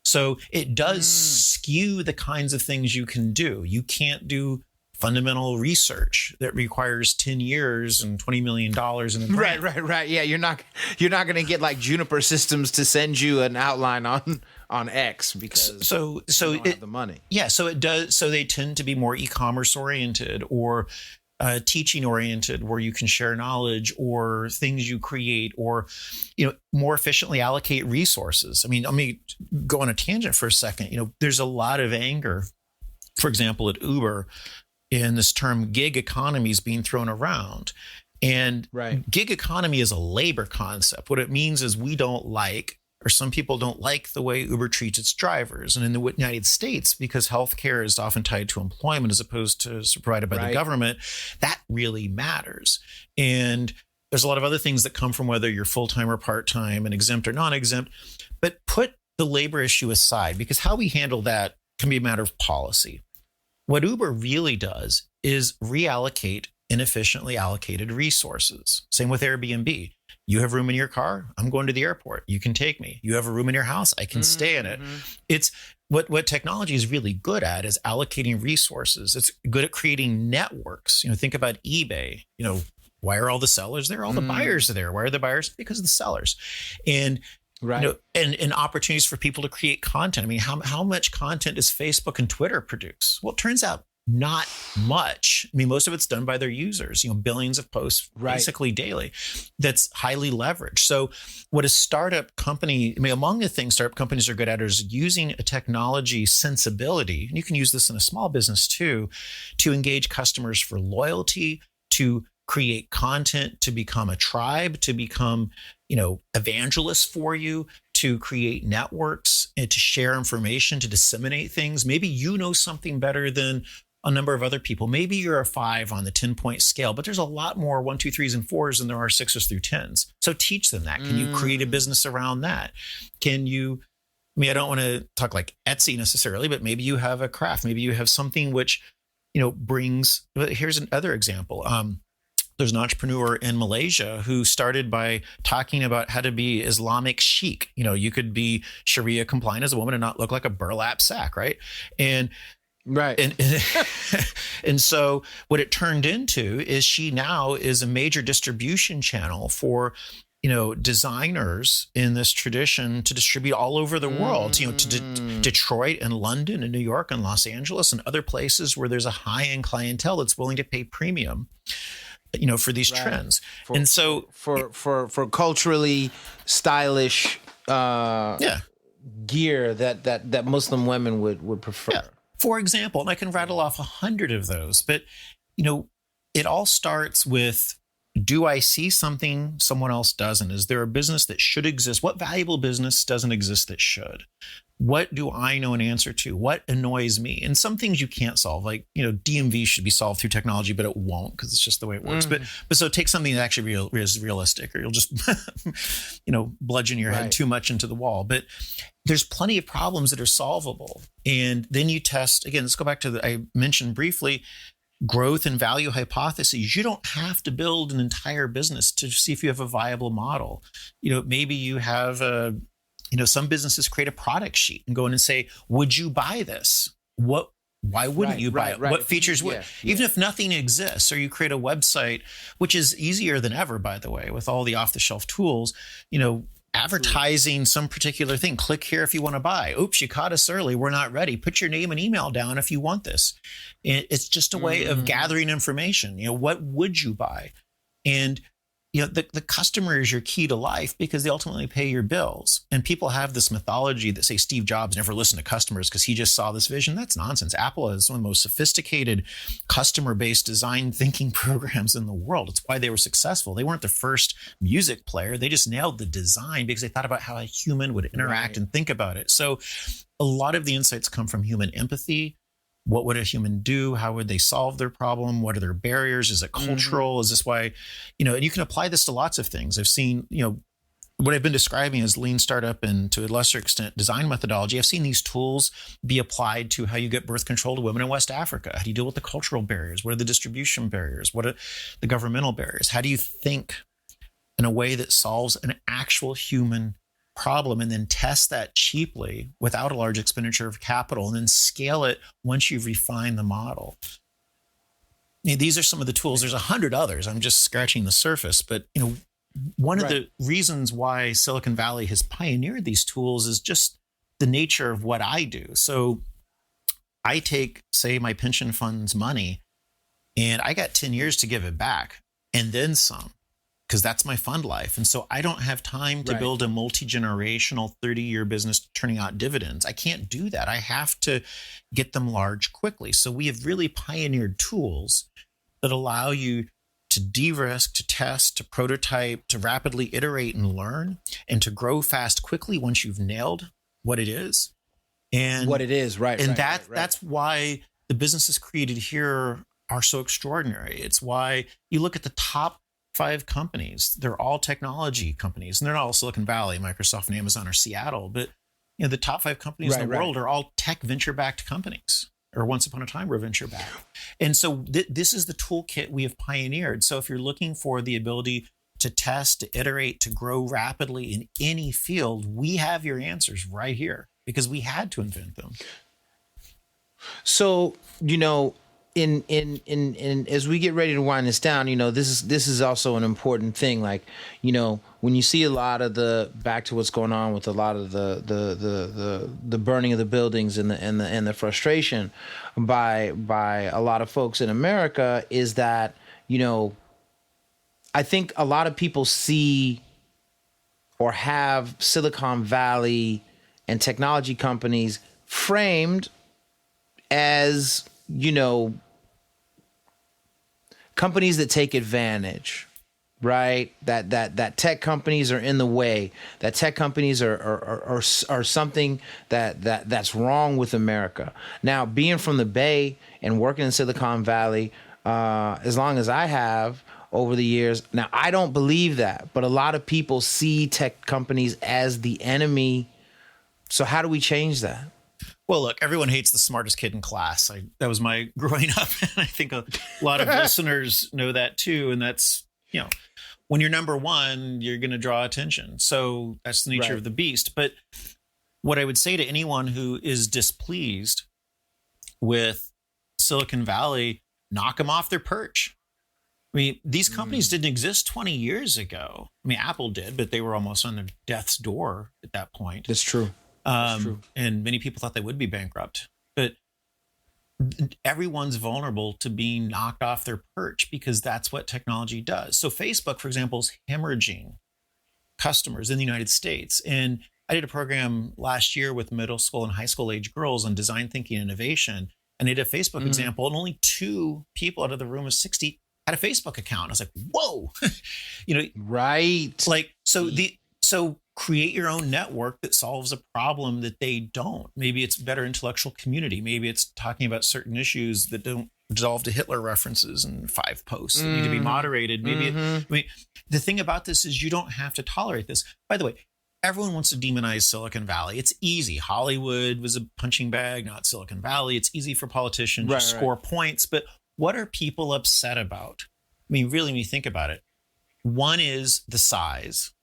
So it does skew the kinds of things you can do. You can't do fundamental research that requires 10 years and $20 million in a grant. Right. Yeah, you're not going to get like Juniper Systems to send you an outline on X because you don't have the money. Yeah, so it does. So they tend to be more e-commerce oriented or teaching oriented, where you can share knowledge or things you create, or more efficiently allocate resources. I mean, let me go on a tangent for a second. There's a lot of anger, for example, at Uber, in this term gig economy is being thrown around. And gig economy is a labor concept. What it means is we don't like, or some people don't like, the way Uber treats its drivers. And in the United States, because healthcare is often tied to employment as opposed to provided by the government, that really matters. And there's a lot of other things that come from whether you're full-time or part-time and exempt or non-exempt. But put the labor issue aside, because how we handle that can be a matter of policy. What Uber really does is reallocate inefficiently allocated resources. Same with Airbnb. You have room in your car, I'm going to the airport. You can take me. You have a room in your house, I can stay in it. It's what technology is really good at is allocating resources. It's good at creating networks. Think about eBay. Why are all the sellers there? All the buyers are there. Why are the buyers? Because of the sellers. And and opportunities for people to create content. I mean, how much content does Facebook and Twitter produce? Well, it turns out not much. I mean, most of it's done by their users, billions of posts basically daily. That's highly leveraged. So what a startup company, among the things startup companies are good at is using a technology sensibility. And you can use this in a small business too, to engage customers for loyalty, to create content, to become a tribe, to become, evangelists for you, to create networks and to share information, to disseminate things. Maybe you know something better than a number of other people. Maybe you're a 5 on the 10-point scale, but there's a lot more 1, 2, 3s, and 4s than there are 6s through 10s. So teach them that. Can you create a business around that? Can you, I don't want to talk like Etsy necessarily, but maybe you have a craft. Maybe you have something which, brings, here's another example. There's an entrepreneur in Malaysia who started by talking about how to be Islamic chic. You could be Sharia compliant as a woman and not look like a burlap sack, right? And and so what it turned into is she now is a major distribution channel for designers in this tradition to distribute all over the world, to Detroit and London and New York and Los Angeles and other places where there's a high-end clientele that's willing to pay premium for these trends. And so for culturally stylish gear that Muslim women would prefer. Yeah. For example, and I can rattle off 100 of those, but it all starts with, do I see something someone else doesn't? Is there a business that should exist? What valuable business doesn't exist that should? What do I know an answer to? What annoys me? And some things you can't solve, like, DMV should be solved through technology, but it won't because it's just the way it works. But so take something that actually is realistic, or you'll just, bludgeon your head too much into the wall. But there's plenty of problems that are solvable. And then you test, again, let's go back to I mentioned briefly, growth and value hypotheses. You don't have to build an entire business to see if you have a viable model. Maybe you have some businesses create a product sheet and go in and say, would you buy this? Why wouldn't you buy it? What features would, even if nothing exists, or you create a website, which is easier than ever, by the way, with all the off-the-shelf tools, advertising some particular thing. Click here if you want to buy. Oops, you caught us early. We're not ready. Put your name and email down if you want this. It's just a way of gathering information. What would you buy? And the customer is your key to life because they ultimately pay your bills. And people have this mythology that say Steve Jobs never listened to customers because he just saw this vision. That's nonsense. Apple is one of the most sophisticated customer-based design thinking programs in the world. It's why they were successful. They weren't the first music player. They just nailed the design because they thought about how a human would interact and think about it. So a lot of the insights come from human empathy. What would a human do? How would they solve their problem? What are their barriers? Is it cultural? Is this why, and you can apply this to lots of things. I've seen, what I've been describing as lean startup and to a lesser extent design methodology. I've seen these tools be applied to how you get birth control to women in West Africa. How do you deal with the cultural barriers? What are the distribution barriers? What are the governmental barriers? How do you think in a way that solves an actual human problem and then test that cheaply without a large expenditure of capital and then scale it once you've refined the model? These are some of the tools. There's 100 others. I'm just scratching the surface. But one of the reasons why Silicon Valley has pioneered these tools is just the nature of what I do. So I take, say, my pension fund's money, and I got 10 years to give it back and then some, because that's my fund life. And so I don't have time to build a multi-generational 30-year business turning out dividends. I can't do that. I have to get them large quickly. So we have really pioneered tools that allow you to de-risk, to test, to prototype, to rapidly iterate and learn, and to grow fast quickly once you've nailed what it is. And that's why the businesses created here are so extraordinary. It's why you look at the top 5 companies. They're all technology companies, and they're not all Silicon Valley, Microsoft and Amazon or Seattle, but the top 5 companies in the world are all tech venture-backed companies, or once upon a time were venture-backed. And so this is the toolkit we have pioneered. So if you're looking for the ability to test, to iterate, to grow rapidly in any field, we have your answers right here because we had to invent them. So, in as we get ready to wind this down, this is also an important thing. Like, when you see a lot of back to what's going on with a lot of the burning of the buildings and the frustration by a lot of folks in America is that, I think a lot of people see or have Silicon Valley and technology companies framed as, companies that take advantage, right? That tech companies are in the way. That tech companies are something that's wrong with America. Now, being from the Bay and working in Silicon Valley, as long as I have over the years, now I don't believe that, but a lot of people see tech companies as the enemy. So how do we change that? Well, look, everyone hates the smartest kid in class. That was my growing up. And I think a lot of listeners know that too. And that's, when you're number one, you're going to draw attention. So that's the nature of the beast. But what I would say to anyone who is displeased with Silicon Valley, knock them off their perch. I mean, these companies didn't exist 20 years ago. I mean, Apple did, but they were almost on their death's door at that point. That's true. And many people thought they would be bankrupt, but everyone's vulnerable to being knocked off their perch because that's what technology does. So Facebook, for example, is hemorrhaging customers in the United States. And I did a program last year with middle school and high school age girls on design thinking and innovation. And I did a Facebook example, and only 2 people out of the room of 60 had a Facebook account. I was like, whoa, right. Like, so create your own network that solves a problem that they don't. Maybe it's better intellectual community. Maybe it's talking about certain issues that don't resolve to Hitler references and 5 posts that need to be moderated. Maybe the thing about this is you don't have to tolerate this. By the way, everyone wants to demonize Silicon Valley. It's easy. Hollywood was a punching bag, not Silicon Valley. It's easy for politicians to score points. But what are people upset about? I mean, really, when you think about it, one is the size.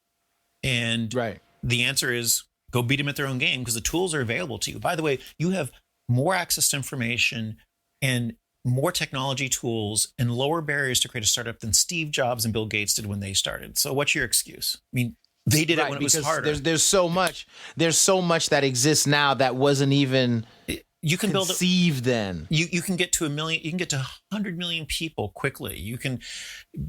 And Right. the answer is go beat them at their own game because the tools are available to you. By the way, you have more access to information and more technology tools and lower barriers to create a startup than Steve Jobs and Bill Gates did when they started. So what's your excuse? I mean, they did it when it was harder. There's so much that exists now that wasn't even You can build conceived then. You can get to 1 million, you can get to 100 million people quickly. You can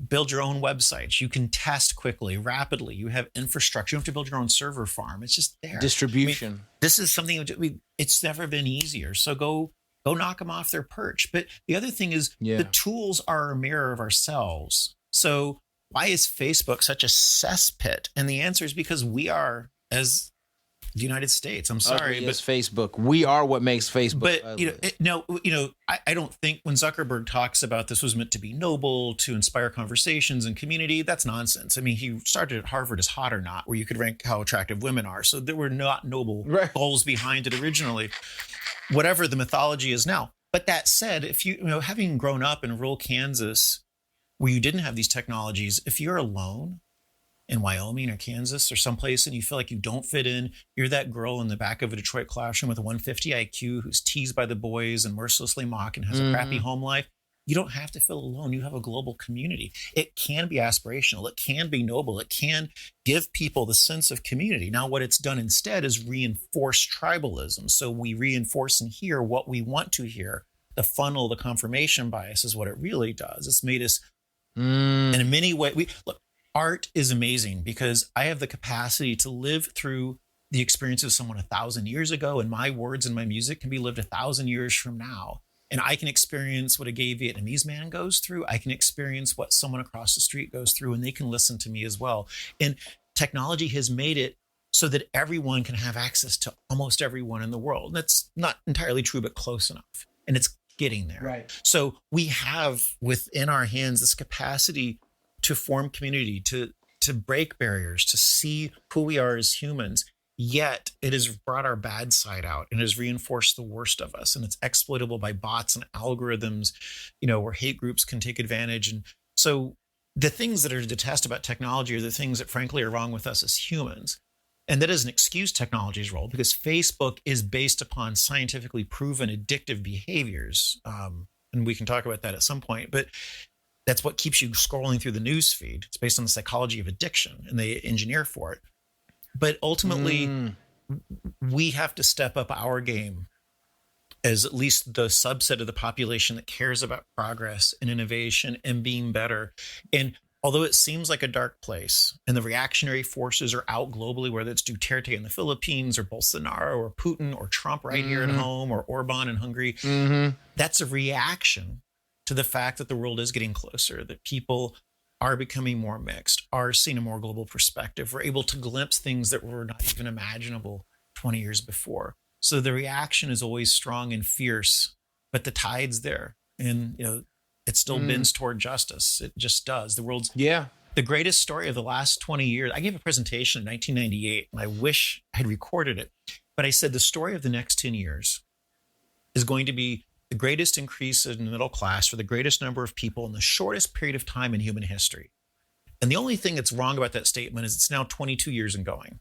build your own websites. You can test quickly, rapidly. You have infrastructure. You don't have to build your own server farm. It's just there. Distribution. I mean, this is something it's never been easier. So go knock them off their perch. But the other thing is the tools are a mirror of ourselves. So why is Facebook such a cesspit? And the answer is because we are, as the United States. I'm sorry, but but Facebook. We are what makes Facebook. But ugly. I don't think when Zuckerberg talks about this was meant to be noble, to inspire conversations and community. That's nonsense. I mean, he started at Harvard as Hot or Not, where you could rank how attractive women are. So there were not noble goals behind it originally, whatever the mythology is now. But that said, if having grown up in rural Kansas, where you didn't have these technologies, if you're alone in Wyoming or Kansas or someplace and you feel like you don't fit in, you're that girl in the back of a Detroit classroom with a 150 IQ who's teased by the boys and mercilessly mocked and has a crappy home life. You don't have to feel alone. You have a global community. It can be aspirational. It can be noble. It can give people the sense of community. Now, what it's done instead is reinforce tribalism. So we reinforce and hear what we want to hear. The funnel, the confirmation bias is what it really does. It's made us, in many ways, look, art is amazing because I have the capacity to live through the experience of someone 1,000 years ago, and my words and my music can be lived 1,000 years from now. And I can experience what a gay Vietnamese man goes through. I can experience what someone across the street goes through, and they can listen to me as well. And technology has made it so that everyone can have access to almost everyone in the world. And that's not entirely true, but close enough. And it's getting there. Right. So we have within our hands this capacity to form community, to break barriers, to see who we are as humans. Yet it has brought our bad side out and has reinforced the worst of us. And it's exploitable by bots and algorithms, where hate groups can take advantage. And so the things that are to detest about technology are the things that frankly are wrong with us as humans. And that doesn't excuse technology's role because Facebook is based upon scientifically proven addictive behaviors. And we can talk about that at some point, but that's what keeps you scrolling through the news feed. It's based on the psychology of addiction and they engineer for it. But ultimately, we have to step up our game as at least the subset of the population that cares about progress and innovation and being better. And although it seems like a dark place and the reactionary forces are out globally, whether it's Duterte in the Philippines or Bolsonaro or Putin or Trump right here at home or Orban in Hungary, that's a reaction to the fact that the world is getting closer, that people are becoming more mixed, are seeing a more global perspective. We're able to glimpse things that were not even imaginable 20 years before. So the reaction is always strong and fierce, but the tide's there. And, it still bends toward justice. It just does. The world's the greatest story of the last 20 years. I gave a presentation in 1998, and I wish I had recorded it. But I said the story of the next 10 years is going to be the greatest increase in the middle class for the greatest number of people in the shortest period of time in human history. And the only thing that's wrong about that statement is it's now 22 years and going.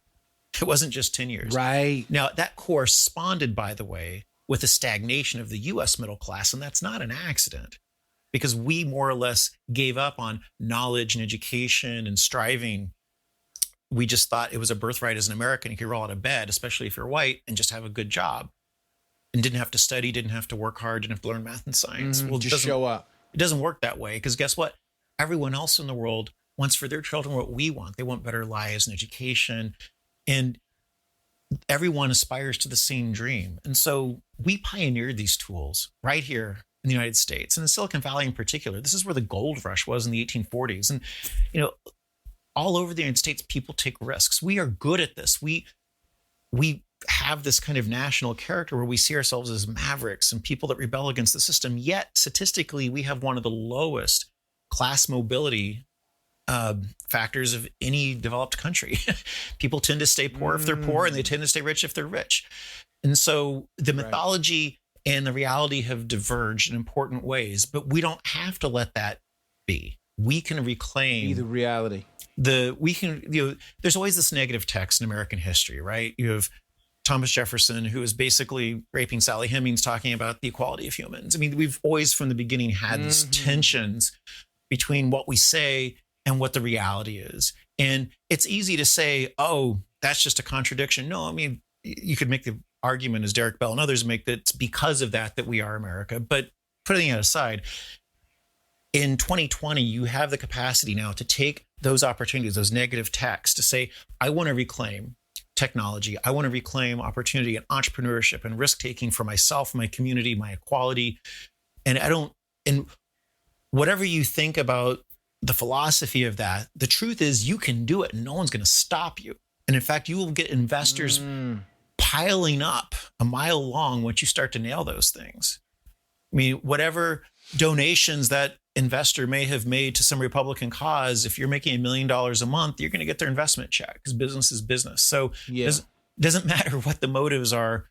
It wasn't just 10 years. Right. Now, that corresponded, by the way, with a stagnation of the U.S. middle class. And that's not an accident because we more or less gave up on knowledge and education and striving. We just thought it was a birthright as an American. You could roll out of bed, especially if you're white, and just have a good job. And didn't have to study, didn't have to work hard, didn't have to learn math and science. Well, just show up. It doesn't work that way because guess what? Everyone else in the world wants for their children what we want. They want better lives and education. And everyone aspires to the same dream. And so we pioneered these tools right here in the United States and in Silicon Valley in particular. This is where the gold rush was in the 1840s. And, all over the United States, people take risks. We are good at this. We have this kind of national character where we see ourselves as mavericks and people that rebel against the system. Yet statistically, we have one of the lowest class mobility factors of any developed country. People tend to stay poor if they're poor and they tend to stay rich if they're rich. And so the mythology and the reality have diverged in important ways, but we don't have to let that be. We can reclaim the reality. There's always this negative text in American history, right? You have Thomas Jefferson, who is basically raping Sally Hemings, talking about the equality of humans. I mean, we've always from the beginning had these tensions between what we say and what the reality is. And it's easy to say, oh, that's just a contradiction. No, I mean, you could make the argument, as Derek Bell and others make, that it's because of that we are America. But putting that aside, in 2020, you have the capacity now to take those opportunities, those negative texts, to say, I want to reclaim technology. I want to reclaim opportunity and entrepreneurship and risk taking for myself, my community, my equality. And whatever you think about the philosophy of that, the truth is you can do it and no one's going to stop you. And in fact, you will get investors piling up a mile long once you start to nail those things. I mean, whatever donations that investor may have made to some Republican cause, if you're making $1 million a month, you're going to get their investment check because business is business. So it doesn't matter what the motives are,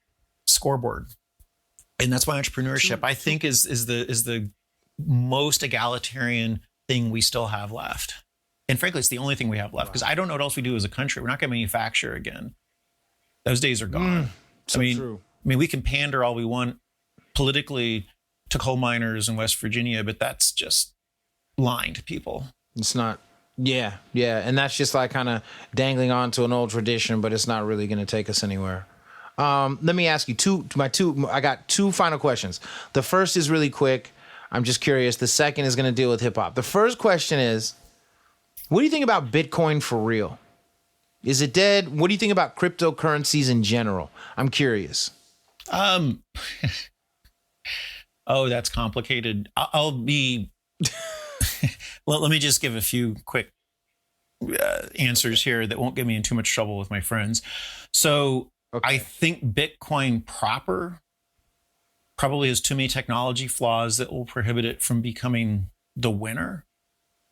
scoreboard. And that's why entrepreneurship, I think, is the most egalitarian thing we still have left. And frankly, it's the only thing we have left because I don't know what else we do as a country. We're not going to manufacture again. Those days are gone. True. I mean, we can pander all we want politically to coal miners in West Virginia, but that's just lying to people. It's not. Yeah. And that's just like kind of dangling on to an old tradition, but it's not really going to take us anywhere. Let me ask you I got two final questions. The first is really quick. I'm just curious. The second is going to deal with hip hop. The first question is, what do you think about Bitcoin for real? Is it dead? What do you think about cryptocurrencies in general? I'm curious. Oh, that's complicated. I'll be. Let me just give a few quick answers here that won't get me in too much trouble with my friends. So I think Bitcoin proper probably has too many technology flaws that will prohibit it from becoming the winner.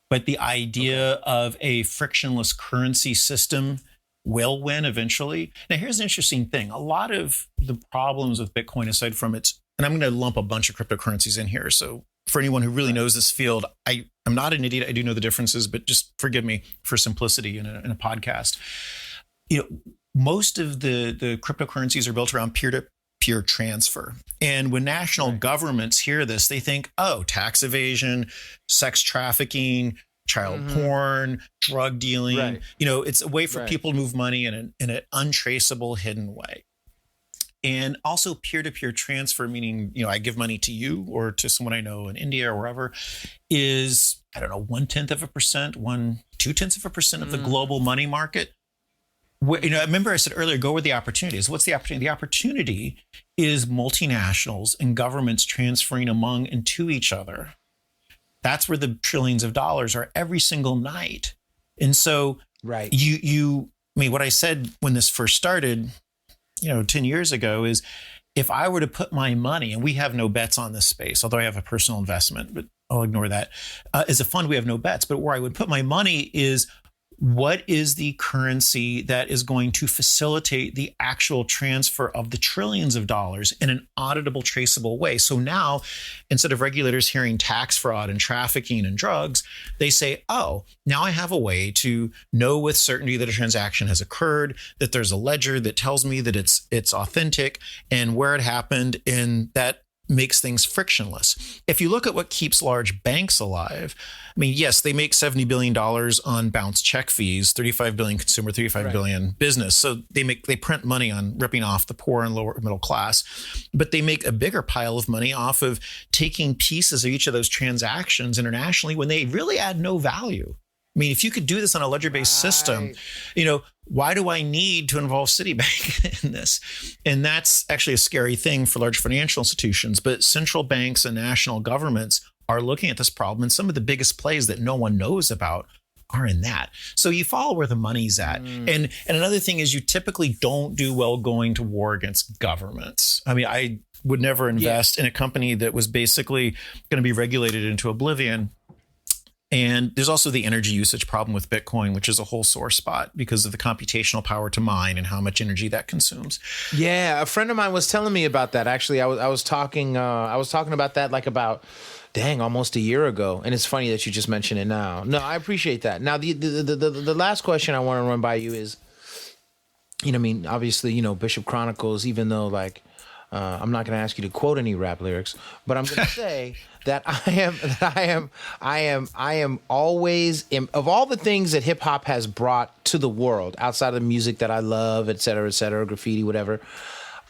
But the idea of a frictionless currency system will win eventually. Now, here's an interesting thing. A lot of the problems with Bitcoin, aside from its, and I'm going to lump a bunch of cryptocurrencies in here. So for anyone who really knows this field, I'm not an idiot. I do know the differences, but just forgive me for simplicity in a podcast. Most of the cryptocurrencies are built around peer-to-peer transfer. And when national governments hear this, they think, oh, tax evasion, sex trafficking, child porn, drug dealing. Right. It's a way for people to move money in an untraceable, hidden way. And also peer-to-peer transfer, meaning, I give money to you or to someone I know in India or wherever, is, 0.1%, 0.2% of the global money market. I remember I said earlier, go where the opportunity is. What's the opportunity? The opportunity is multinationals and governments transferring among and to each other. That's where the trillions of dollars are every single night. And so what I said when this first started, 10 years ago is, if I were to put my money, and we have no bets on this space, although I have a personal investment, but I'll ignore that. As a fund, we have no bets, but where I would put my money is, what is the currency that is going to facilitate the actual transfer of the trillions of dollars in an auditable, traceable way? So now, instead of regulators hearing tax fraud and trafficking and drugs, they say, oh, now I have a way to know with certainty that a transaction has occurred, that there's a ledger that tells me that it's authentic and where it happened, and that makes things frictionless. If you look at what keeps large banks alive, yes, they make $70 billion on bounce check fees, 35 billion consumer, 35 billion business. So they print money on ripping off the poor and lower middle class, but they make a bigger pile of money off of taking pieces of each of those transactions internationally when they really add no value. If you could do this on a ledger-based system, why do I need to involve Citibank in this? And that's actually a scary thing for large financial institutions. But central banks and national governments are looking at this problem. And some of the biggest plays that no one knows about are in that. So you follow where the money's at. And another thing is, you typically don't do well going to war against governments. I would never invest in a company that was basically going to be regulated into oblivion. And there's also the energy usage problem with Bitcoin, which is a whole sore spot because of the computational power to mine and how much energy that consumes. Yeah, a friend of mine was telling me about that. Actually, I was talking about that like about almost a year ago. And it's funny that you just mentioned it now. No, I appreciate that. Now the last question I want to run by you is, obviously, Bishop Chronicles, even though like I'm not going to ask you to quote any rap lyrics, but I'm going to say that I am always of all the things that hip hop has brought to the world outside of the music that I love, et cetera, graffiti, whatever.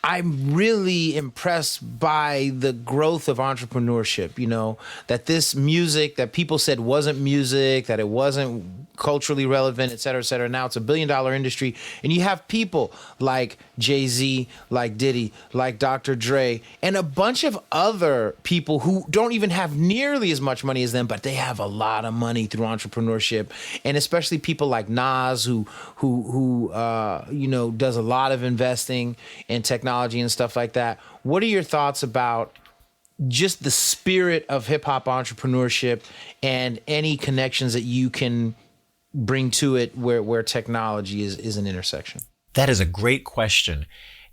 I'm really impressed by the growth of entrepreneurship, that this music that people said wasn't music, that it wasn't culturally relevant, et cetera, now it's $1 billion industry. And you have people like Jay-Z, like Diddy, like Dr. Dre, and a bunch of other people who don't even have nearly as much money as them, but they have a lot of money through entrepreneurship. And especially people like Nas, who does a lot of investing in technology and stuff like that. What are your thoughts about just the spirit of hip hop entrepreneurship and any connections that you can bring to it where technology is an intersection? That is a great question.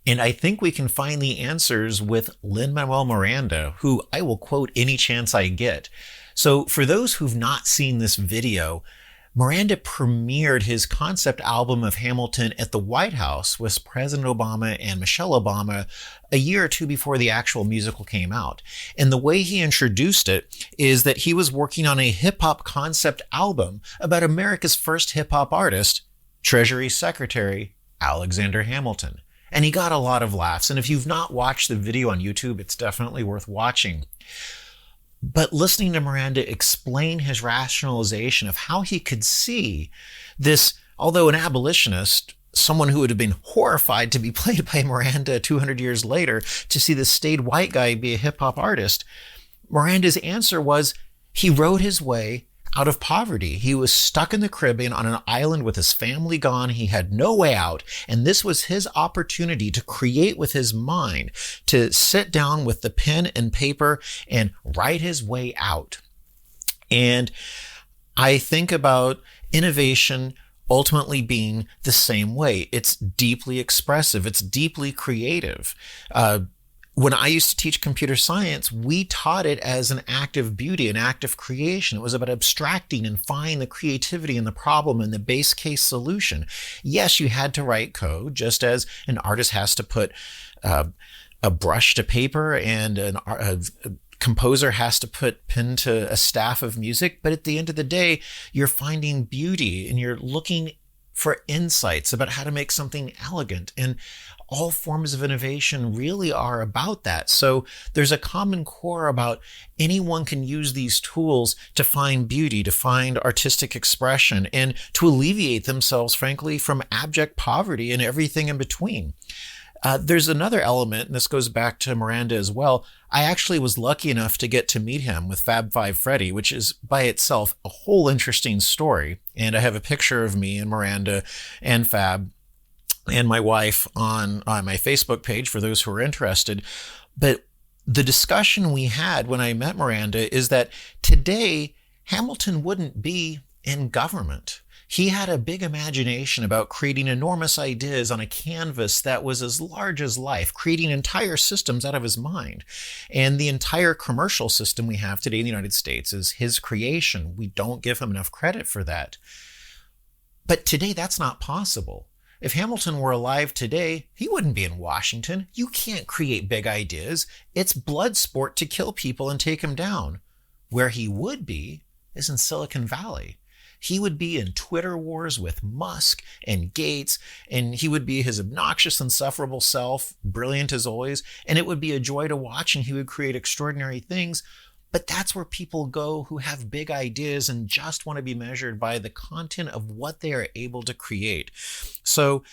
And I think we can find the answers with Lin-Manuel Miranda, who I will quote any chance I get. So for those who've not seen this video, Miranda premiered his concept album of Hamilton at the White House with President Obama and Michelle Obama a year or two before the actual musical came out. And the way he introduced it is that he was working on a hip-hop concept album about America's first hip-hop artist, Treasury Secretary Alexander Hamilton. And he got a lot of laughs. And if you've not watched the video on YouTube, it's definitely worth watching. But listening to Miranda explain his rationalization of how he could see this, although an abolitionist, someone who would have been horrified to be played by Miranda 200 years later, to see this staid white guy be a hip hop artist, Miranda's answer was he rode his way out of poverty. He was stuck in the Caribbean on an island with his family gone. He had no way out. And this was his opportunity to create with his mind, to sit down with the pen and paper and write his way out. And I think about innovation ultimately being the same way. It's deeply expressive. It's deeply creative. When I used to teach computer science, we taught it as an act of beauty, an act of creation. It was about abstracting and finding the creativity in the problem and the base case solution. Yes, you had to write code, just as an artist has to put a brush to paper and a composer has to put pen to a staff of music. But at the end of the day, you're finding beauty and you're looking for insights about how to make something elegant. And all forms of innovation really are about that. So there's a common core about anyone can use these tools to find beauty, to find artistic expression, and to alleviate themselves, frankly, from abject poverty and everything in between. There's another element, and this goes back to Miranda as well. I actually was lucky enough to get to meet him with Fab Five Freddy, which is by itself a whole interesting story. And I have a picture of me and Miranda and Fab and my wife on my Facebook page for those who are interested. But the discussion we had when I met Miranda is that today Hamilton wouldn't be in government. He had a big imagination about creating enormous ideas on a canvas that was as large as life, creating entire systems out of his mind. And the entire commercial system we have today in the United States is his creation. We don't give him enough credit for that. But today that's not possible. If Hamilton were alive today, he wouldn't be in Washington. You can't create big ideas. It's blood sport to kill people and take them down. Where he would be is in Silicon Valley. He would be in Twitter wars with Musk and Gates, and he would be his obnoxious, insufferable self, brilliant as always, and it would be a joy to watch, and he would create extraordinary things. But that's where people go who have big ideas and just want to be measured by the content of what they are able to create. So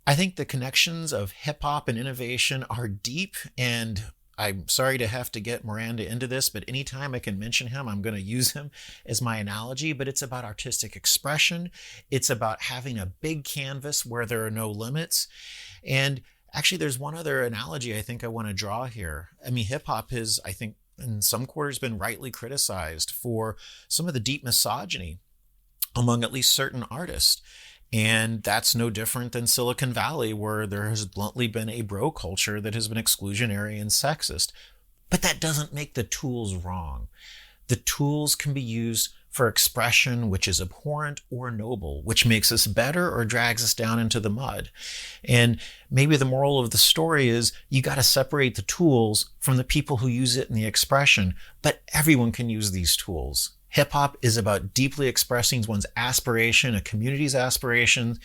I think the connections of hip hop and innovation are deep, and I'm sorry to have to get Miranda into this, but anytime I can mention him, I'm going to use him as my analogy. But it's about artistic expression. It's about having a big canvas where there are no limits. And actually, there's one other analogy I think I want to draw here. I mean, hip hop is, I think, in some quarters been rightly criticized for some of the deep misogyny among at least certain artists. And that's no different than Silicon Valley, where there has bluntly been a bro culture that has been exclusionary and sexist. But that doesn't make the tools wrong. The tools can be used for expression which is abhorrent or noble, which makes us better or drags us down into the mud. And maybe the moral of the story is you got to separate the tools from the people who use it in the expression, but everyone can use these tools. Hip hop is about deeply expressing one's aspiration, a community's aspirations,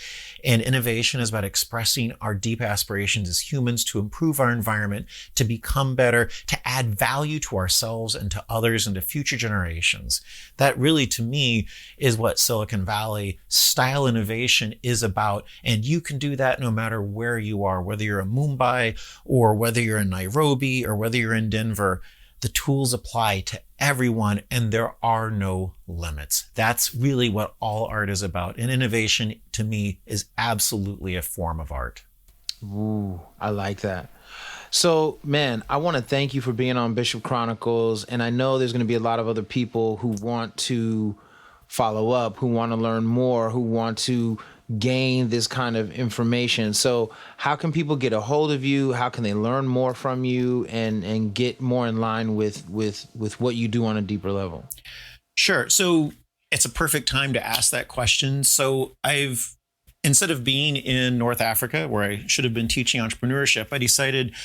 and innovation is about expressing our deep aspirations as humans to improve our environment, to become better, to add value to ourselves and to others and to future generations. That really, to me, is what Silicon Valley style innovation is about. And you can do that no matter where you are, whether you're in Mumbai or whether you're in Nairobi or whether you're in Denver. The tools apply to everyone and there are no limits. That's really what all art is about. And innovation, to me, is absolutely a form of art. Ooh, I like that. So, man, I want to thank you for being on Bishop Chronicles. And I know there's going to be a lot of other people who want to follow up, who want to learn more, who want to gain this kind of information. So how can people get a hold of you? How can they learn more from you and get more in line with what you do on a deeper level? Sure. So it's a perfect time to ask that question. So instead of being in North Africa, where I should have been teaching entrepreneurship, I decided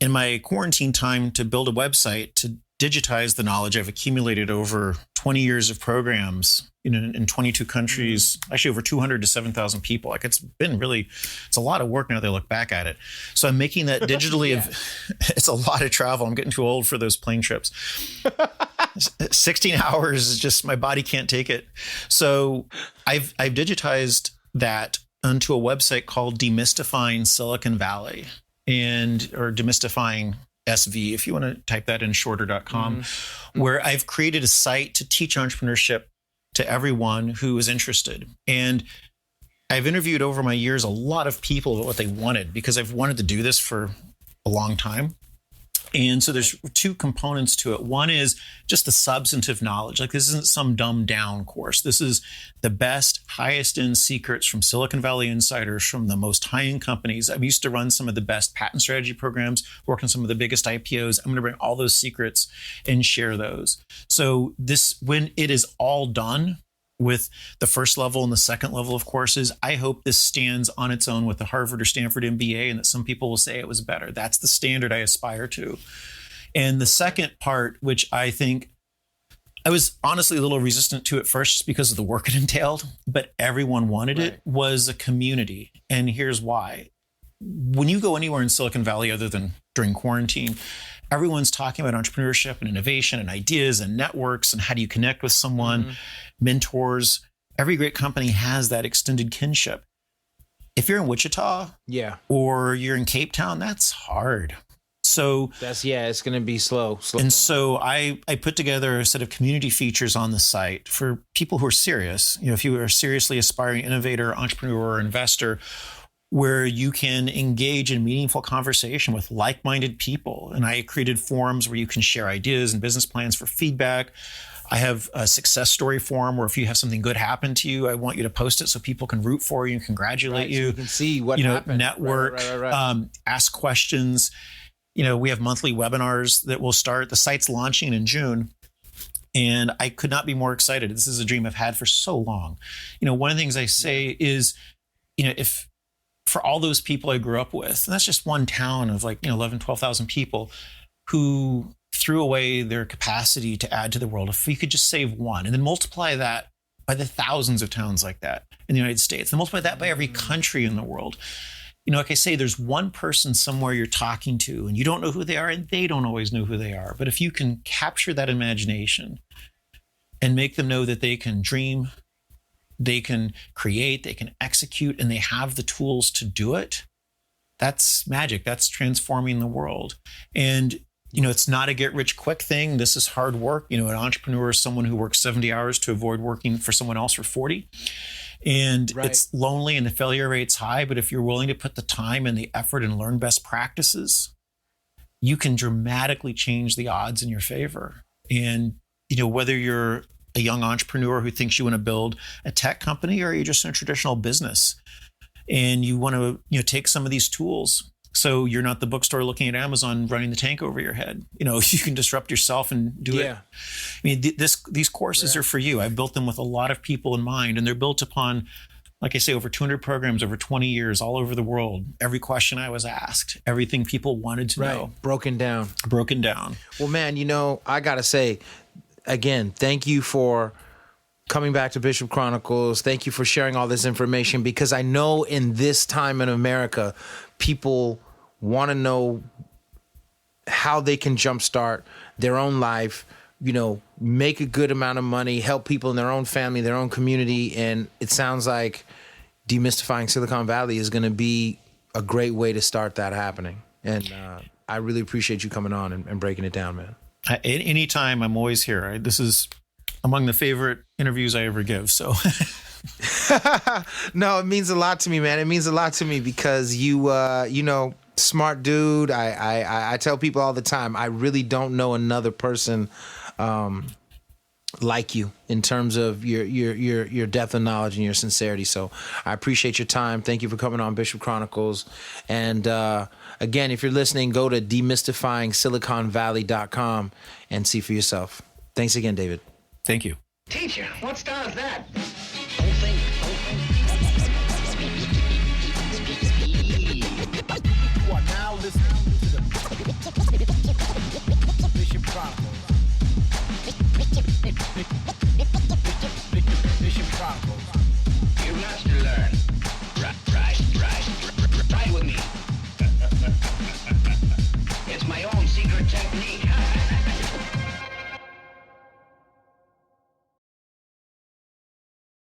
in my quarantine time to build a website to digitize the knowledge I've accumulated over 20 years of programs in 22 countries, actually over 200 to 7,000 people. Like it's a lot of work now that I look back at it. So I'm making that digitally. Yeah. It's a lot of travel. I'm getting too old for those plane trips. 16 hours is just, my body can't take it. So I've digitized that onto a website called Demystifying Silicon Valley or Demystifying SV, if you want to type that in shorter.com, where I've created a site to teach entrepreneurship to everyone who is interested. And I've interviewed over my years a lot of people about what they wanted, because I've wanted to do this for a long time. And so there's two components to it. One is just the substantive knowledge. Like this isn't some dumbed down course. This is the best, highest end secrets from Silicon Valley insiders, from the most high end companies. I've used to run some of the best patent strategy programs, work on some of the biggest IPOs. I'm going to bring all those secrets and share those. So when it is all done with the first level and the second level of courses, I hope this stands on its own with the Harvard or Stanford MBA, and that some people will say it was better. That's the standard I aspire to. And the second part, which I think I was honestly a little resistant to at first just because of the work it entailed, but everyone wanted it, was a community. And here's why. When you go anywhere in Silicon Valley other than during quarantine, everyone's talking about entrepreneurship and innovation and ideas and networks and how do you connect with someone, mentors. Every great company has that extended kinship. If you're in Wichita or you're in Cape Town, that's hard. So it's going to be slow. And so I put together a set of community features on the site for people who are serious. If you are a seriously aspiring innovator, entrepreneur, or investor, where you can engage in meaningful conversation with like-minded people. And I created forums where you can share ideas and business plans for feedback. I have a success story forum where if you have something good happen to you, I want you to post it so people can root for you and congratulate you. So you can see what happened. Network, ask questions. We have monthly webinars that will start. The site's launching in June. And I could not be more excited. This is a dream I've had for so long. One of the things I say is, if for all those people I grew up with, and that's just one town of 11, 12,000 people who threw away their capacity to add to the world. If you could just save one and then multiply that by the thousands of towns like that in the United States, and multiply that by every country in the world. Like I say, there's one person somewhere you're talking to and you don't know who they are and they don't always know who they are. But if you can capture that imagination and make them know that they can dream, they can create, they can execute, and they have the tools to do it, that's magic. That's transforming the world. And, it's not a get rich quick thing. This is hard work. An entrepreneur is someone who works 70 hours to avoid working for someone else for 40. And it's lonely and the failure rate's high. But if you're willing to put the time and the effort and learn best practices, you can dramatically change the odds in your favor. And, whether you're a young entrepreneur who thinks you want to build a tech company, or you're just in a traditional business and you want to, take some of these tools. So you're not the bookstore looking at Amazon running the tank over your head. You can disrupt yourself and do it. I mean, these courses are for you. I've built them with a lot of people in mind, and they're built upon, like I say, over 200 programs over 20 years all over the world. Every question I was asked, everything people wanted to know. Broken down. Well, man, I got to say, again, thank you for coming back to Bishop Chronicles. Thank you for sharing all this information, because I know in this time in America, people want to know how they can jumpstart their own life, make a good amount of money, help people in their own family, their own community. And it sounds like demystifying Silicon Valley is going to be a great way to start that happening. And I really appreciate you coming on and breaking it down, man. Anytime, I'm always here. This is among the favorite interviews I ever give. So no, it means a lot to me, man. It means a lot to me because you smart dude. I tell people all the time, I really don't know another person like you in terms of your depth of knowledge and your sincerity. So I appreciate your time. Thank you for coming on Bishop Chronicles. And again, if you're listening, go to demystifyingsiliconvalley.com and see for yourself. Thanks again, David. Thank you. Teacher, what star is that?